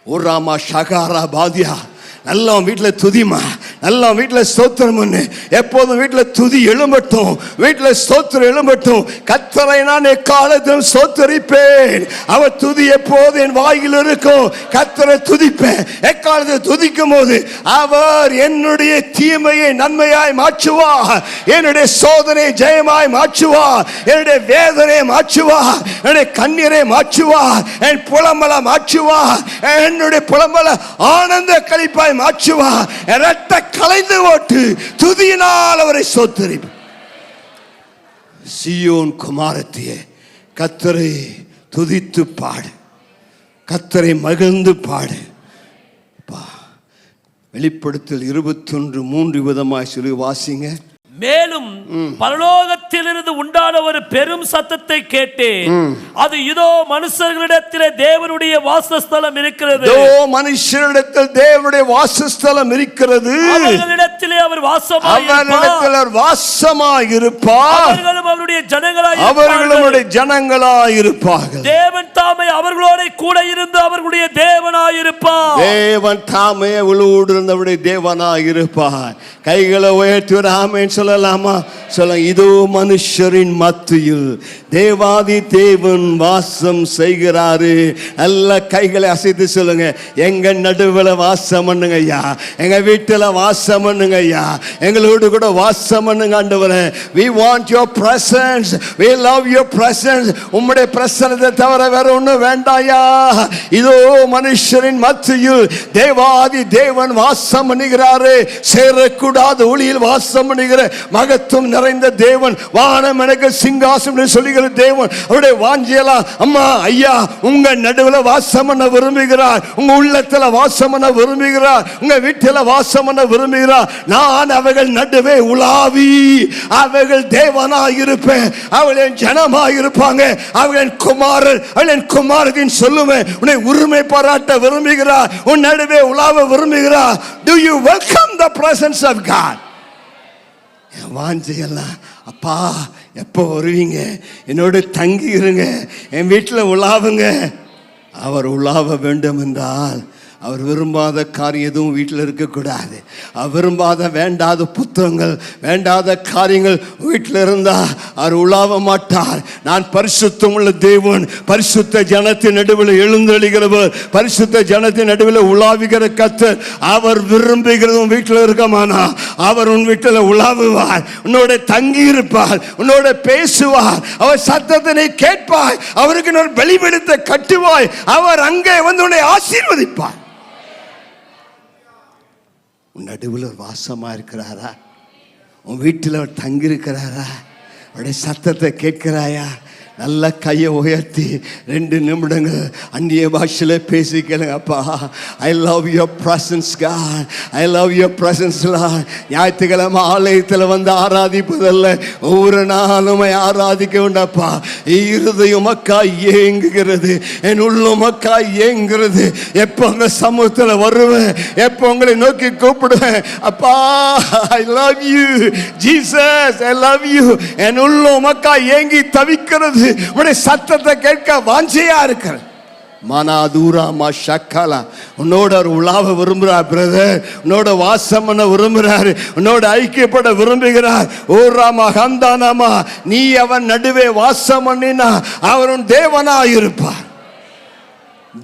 ஓராமா ஷகாரா பாதியா. நல்லா வீட்டில் துதிமா, நல்லா வீட்டில் ஸ்தோத்திரம் பண்ணு. எப்போதும் வீட்டில் துதி எழும்பட்டும், வீட்டில் ஸ்தோத்திரம் எழும்பட்டும். கர்த்தரை நான் எக்காலத்திலும் ஸ்தோத்தரிப்பேன், அவர் துதி எப்போது என் வாயில் இருக்கும். கர்த்தரை துதிப்பேன். எக்காலத்தில் துதிக்கும் போது அவர் என்னுடைய தீமையை நன்மையாய் மாற்றுவார், என்னுடைய சோதனை ஜெயமாய் மாற்றுவார், என்னுடைய வேதனை மாற்றுவார், என்னுடைய கண்ணீரை மாற்றுவார், என் புலம்பல மாற்றுவார், என்னுடைய புலம்பல ஆனந்த களிப்பாய் மாற்றுவார், இரட்ட கலைந்து போட்டு துதியினால் அவரை ஸ்தோத்திரிப்பேன். சீயோன் குமாரத்தியே, கர்த்தரை துதித்து பாடு, கர்த்தரை மகிழ்ந்து பாடு. வெளிப்படுத்தல் 21:3 விதமாய் சொல்லி வாசிங்க. மேலும் பரலோகத்திலிருந்து உண்டான ஒரு பெரும் சத்தத்தை கேட்டேன். அது இதோ மனுஷர்களிடத்திலே தேவனுடைய வாசஸ்தலம் இருக்கிறது. மனுஷரிடத்தில் தேவனுடைய வாசஸ்தலம் இருக்கிறது. அவர்களிடத்திலே அவர் வாசமாயிருப்பார். அவர்களும் அவருடைய ஜனங்களாயிருப்பார்கள். தேவன் தாமே அவர்களோட கூட இருந்து அவர்களுடைய தேவனாயிருப்பார். தேவன் தாமே அவர்களோடு இருந்து அவருடைய தேவனாயிருப்பார். கைகளை உயர்த்தி ஒரு ஆமென் சொல்லலாமா? சொல்ல. இதோ மனுஷரின் மத்தியில் தேவாதி தேவன் வாசம் செய்கிறாரு. நல்ல கைகளை அசைத்து சொல்லுங்க. எங்க நடுவில் வாசம் பண்ணுங்க ஐயா, எங்க வீட்டில் வாசம் பண்ணுங்க ஐயா, எங்களோடு கூட வாசம் பண்ணுங்க ஆண்டவரே. we want your presence, we love your presence. உம்முடைய பிரசன்னத்தை தவிர வேற ஒன்றும் வேண்டாயா. இதோ மனுஷரின் மத்தியில் தேவாதி தேவன் வாசம் பண்ணுகிறாரு. சேரக்கூடாத ஒளியில் வாசம் பண்ணுகிற மகத்துவம் நிறைந்த தேவன், வானம் எனக்கு சிங்காசனம் சொல்லுகிற தேவன், அவருடைய வாஞ்சியெல்லாம் அம்மா ஐயா உங்க நடுவில் வாசம் பண்ண விரும்புகிறார். உங்க உள்ளத்துல வாசம் பண்ண விரும்புகிறார். உங்க வீட்டில் வாசம் பண்ண விரும்புகிறார். நான் அவர்கள் நடுவே உலாவி அவர்கள் தேவனாய் இருப்பேன். அவளின் ஜனமாய் இருப்பாங்க. அவளின் குமாரர் அவளின் குமாரத்தின் சொல்லுவேன். உன்னை உரிமை பாராட்ட விரும்புகிறார். உன் நடுவே உலாவ விரும்புகிறார். Do you welcome the presence of God? வாஞ்சையெல்லாம் அப்பா எப்போ வருவீங்க, என்னோடு தங்கி இருங்க, என் வீட்டில் உலாவுங்க. அவர் உலாவ வேண்டும் என்றால் அவர் விரும்பாத காரியம் எதுவும் வீட்டில் இருக்கக்கூடாது. அவர் விரும்பாத வேண்டாத புத்தகங்கள் வேண்டாத காரியங்கள் வீட்டில் இருந்தால் அவர் உலாவ மாட்டார். நான் பரிசுத்தம் உள்ள தேவன், பரிசுத்த ஜனத்தின் நடுவில் எழுந்தெழுகிறவர், பரிசுத்த ஜனத்தின் நடுவில் உலாவுகிற கர்த்தர். அவர் விரும்புகிறதும் வீட்டில் இருக்கமானா அவர் உன் வீட்டில் உலாவுவார், உன்னோட தங்கி இருப்பார், உன்னோட பேசுவார், அவர் சத்தத்தினை கேட்பாய், அவருக்கு நான் பலிபீடத்தை கட்டுவாய், அவர் அங்கே வந்து உன்னை ஆசீர்வதிப்பார். உன் நடுவில் ஒரு வாசமாக இருக்கிறாரா? உன் வீட்டில் அவர் தங்கியிருக்கிறாரா? அவருடைய சத்தத்தை கேட்கிறாயா? நல்ல கையை உயர்த்தி 2 நிமிடங்கள் அந்நிய பாஷையில் பேசிக்கலுங்க. அப்பா I love your presence God, I love your presence Lord. ஞாயிற்றுக்கிழமை ஆலயத்தில் வந்து ஆராதிப்பதல்ல, ஒவ்வொரு நாளும் ஆராதிக்க வேண்டாப்பா. இருதயம் உமக்காய் ஏங்குகிறது, என் உள்ள உமக்காய் ஏங்குகிறது. எப்போ உங்க சமூகத்தில் வருவேன், எப்போ உங்களை நோக்கி கூப்பிடுவேன். அப்பா I love you Jesus, I love you. என் உள்ள உமக்காய் ஏங்கி தவிக்கிறது. உன்னுடைய சத்தத்தை கேட்க வாஞ்சையா இருக்கிற மனாதூராமா ஷக்கலா. உன்னோட ஒரு உலாவ விரும்புகிறார் பிரதர், உன்னோட வாசம் பண்ண விரும்புகிறார், உன்னோட ஐக்கியப்பட விரும்புகிறார். ஓ ராமா ஹந்தானாமா, நீ அவன் நடுவே வாசம் பண்ணினா அவன் தேவனாயிருப்பார்.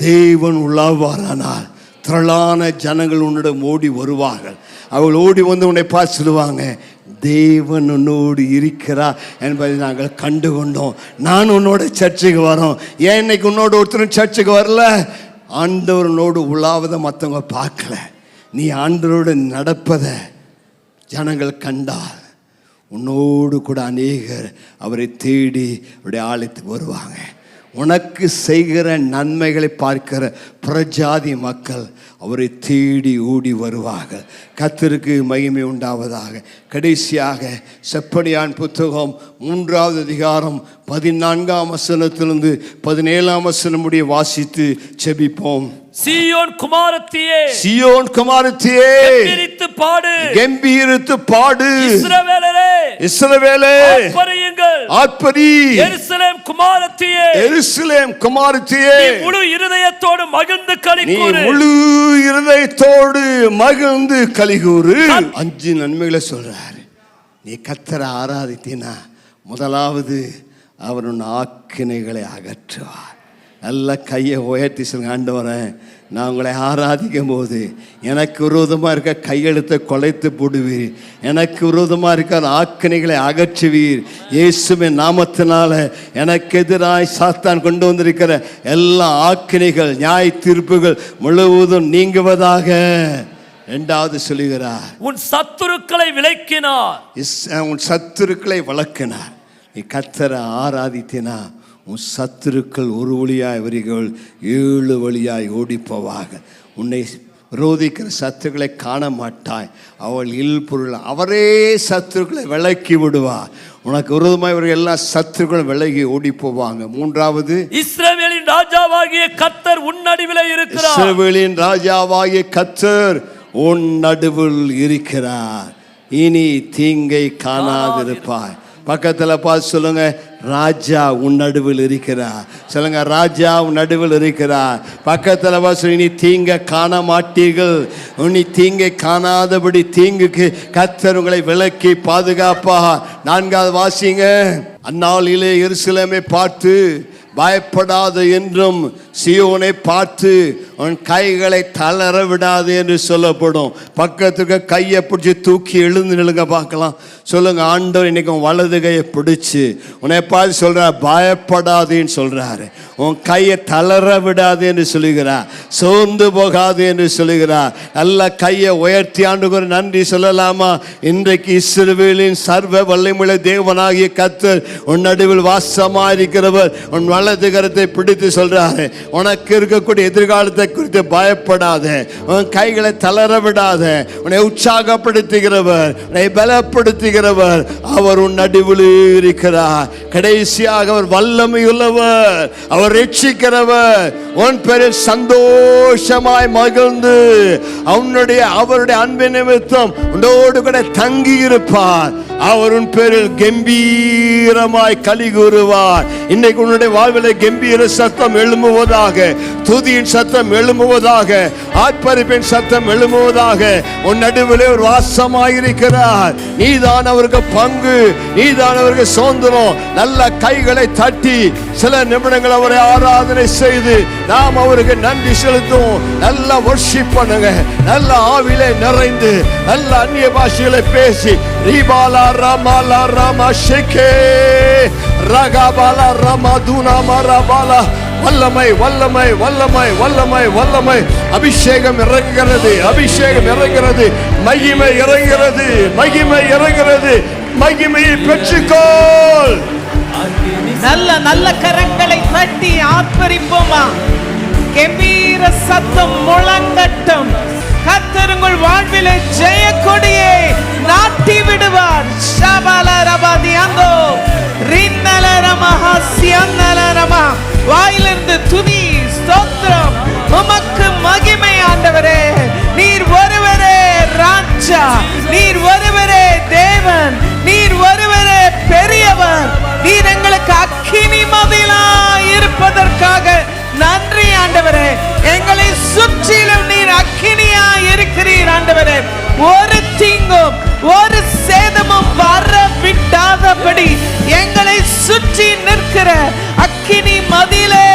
தேவன் உலாவாரானால் திரளான ஜனங்கள் உன்னிடம் ஓடி வருவார்கள். அவள் ஓடி வந்து உன்னை பார்த்து சொல்லுவாங்க, தேவன் உன்னோடு இருக்கிறார் என்பதை நாங்கள் கண்டு கொண்டோம். நான் உன்னோட சர்ச்சுக்கு வரோம். ஏன் இன்னைக்கு உன்னோட ஒருத்தரும் சர்ச்சுக்கு வரல? ஆண்டவரோடு உலாவதை மற்றவங்க பார்க்கல. நீ ஆண்டவரோடு நடப்பதை ஜனங்கள் கண்டால் உன்னோடு கூட அநேகர் அவரை தேடி அவருடைய ஆலயத்துக்கு வருவாங்க. உனக்கு செய்கிற நன்மைகளை பார்க்கிற பிரஜாதி மக்கள் அவரை தேடி ஓடி வருவார்கள். கர்த்தருக்கு மகிமை உண்டாவதாக. கடைசியாக செப்பனியான் புத்தகம் 3வது அதிகாரம் 14ஆம் வசனத்திலிருந்து 17ஆம் வசனம் முடிய வாசித்து செபிப்போம். சீயோன் குமாரத்தியே, சீயோன் குமாரத்தியே, கெம்பீரித்து பாடு, கெம்பீரித்து பாடு. இஸ்ரவேலரே, இஸ்ரவேலே, ஆர்ப்பரியுங்கள், ஆர்ப்பரி. எருசலேம் குமாரத்தியே, எருசலேம் குமாரத்தியே, நீ முழு இருதயத்தோடு மகிழ்ந்து களிகூரு, நீ முழு இருதயத்தோடு மகிழ்ந்து களிகூரு. 5 நன்மைகளை சொல்றாரு. நீ கர்த்தரை ஆராதித்தீனா முதலாவது அவர் உன் ஆக்கினைகளை அகற்றுவார். நல்ல கையை உயர்த்தி சொல்லுங்க, ஆண்டவரே நான் உங்களை ஆராதிக்கும் போது எனக்கு விரோதமாக இருக்க கையெழுத்தை கொலைத்து போடுவீர், எனக்கு விரோதமாக இருக்க ஆக்கினைகளை அகற்றுவீர். இயேசுவின் நாமத்தினால எனக்கு எதிராய் சாத்தான் கொண்டு வந்திருக்கிற எல்லா ஆக்கினைகள் நியாய தீர்ப்புகள் முழுவதும் நீங்குவதாக. இரண்டாவது சொல்லுகிறார், உன் சத்துருக்களை விலக்கினார். உன் சத்துருக்களை விலக்கினார். நீ கர்த்தரை ஆராதித்தினா உன் சத்துருக்கள் ஒரு வழியாய் அவர்கள் 7 வழியாய் ஓடிப்போவாக. உன்னை விரோதிக்கிற சத்துருக்களை காண மாட்டாய். அவள் இல்பொருள் அவரே சத்துருக்களை விலக்கி விடுவார். உனக்கு விரோதமாய் இவர்கள் எல்லா சத்துருக்களும் விலகி ஓடி போவாங்க. மூன்றாவது, இஸ்ரவேலின் ராஜாவாகிய கர்த்தர் உன் நடுவில் இருக்கிறார். இஸ்ரவேலின் ராஜாவாகிய கர்த்தர் உன் நடுவில் இருக்கிறார். இனி தீங்கை காணாதிருப்பாய். பக்கத்தில் பார்த்து சொல்லுங்க, ராஜா உன் நடுவில் இருக்கிறார். சொல்லுங்க, ராஜா உன் நடுவில் இருக்கிறார். பக்கத்தில் பார்த்து, இனி தீங்க காண மாட்டீர்கள். இனி தீங்கை காணாதபடி தீங்குக்கு கர்த்தர் உங்களை விலக்கி பாதுகாப்பா. 4வது வாசிங்க, அந்நாளிலே எருசலேமை பார்த்து பயப்படாது என்றும் சியோனை பார்த்து உன் கைகளை தளர விடாது என்று சொல்லப்படும். பக்கத்துக்கு கையை பிடிச்சி தூக்கி எழுந்து நிலுங்க பார்க்கலாம். சொல்லுங்க, ஆண்டவர் இன்னைக்கு உன் வலது கையை பிடிச்சு உன்னை பார்த்து சொல்றார், பயப்படாதுன்னு சொல்றாரு. உன் கையை தளர விடாது என்று சொல்லுகிறார். சோர்ந்து போகாது என்று சொல்லுகிறார். நல்ல கையை உயர்த்தி ஆண்டுக்கு நன்றி சொல்லலாமா? இன்றைக்கு இஸ்ரவேலின் சர்வ வல்லமையுள்ள தேவனாகிய கர்த்தர் உன் நடுவில் வாசமா இருக்கிறவர் உன் வலது கரத்தை பிடித்து சொல்றாரு, உனக்கு இருக்கக்கூடிய எதிர்காலத்தை குறித்து பயப்படாத, உன் கைகளை தளர விடாத, உன்னை உற்சாகப்படுத்துகிறவர், உன்னை பலப்படுத்துகிறவர் அவர் உன் நடுவில் இருக்கிறார். கடைசியாக அவர் வல்லமையுள்ளவர், அவர் ரட்சிக்கிறவர். உன் பேரில் சந்தோஷமாய் மகிழ்ந்து அவருடைய அன்பின் நிமித்தம் உன்னோடு கூட தங்கி இருப்பார். அவர் உன் பேரில் கம்பீரமாய் களி கூறுவார். இன்னைக்கு உன்னுடைய வாழ்வில் கம்பீர சத்தம் எழும்புவதாக, துதியின் சத்தம் எழும்புவதாக, ஆர்ப்பரிப்பின் சத்தம் எழும்புவதாக. உன் நடுவிலே ஒரு வாசமாயிருக்கிறார். நீதான் அவருக்கு பங்கு, நீதான் அவருக்கு சுதந்திரம். நல்ல கைகளை தட்டி சில நிமிடங்கள் அவரை ஆராதனை செய்து நாம் அவருக்கு நன்றி செலுத்துவோம். நல்ல வர்ஷிப் பண்ணுங்க, நல்ல ஆவிலே நிறைந்து நல்ல அந்நிய பாஷைகளை பேசி ரீபாலா ரமாலா ராமா ஷேகே ரகாபாலா ரமாதுனா மராபாலா. வல்லமை வல்லமை வல்லமை வல்லமை வல்லமை. அபிஷேகம் இறங்குகிறது, அபிஷேகம் இறங்குகிறது, மகிமை இறங்குகிறது, மகிமை இறங்குகிறது. மகிமையை பெற்றுக்கொள். நல்ல நல்ல கரங்களை தட்டி ஆர்ப்பரிப்போமா? கம்பீர சத்தம் முழங்கட்டும். கர்த்தர் உங்கள் வாழ்விலே ஜெய கொடியை நாட்டி விடுவார். ஷபலரபதியந்தோ ரின்னலரமஹஸ்யன்னலரமா. வாயிலிருந்து துதி ஸ்தோத்திரம். உமக்கு மகிமை ஆண்டவரே. நீர் ஒருவரே ராஜா, நீர் ஒருவரே தேவன், நீர் ஒருவரே பெரியவர். நீர் எங்களுக்கு அக்கினி மதிலா இருப்பதற்காக நன்றி ஆண்டவரே. எங்களை சுற்றிலும் நீர் அக்கினியா இருக்கிறீர் ஆண்டவரே. ஒரு தீங்கும் ஒரு சேதமும் வர விடாதபடி எங்களை சுற்றி நிற்கிற அக்கினி மதிலே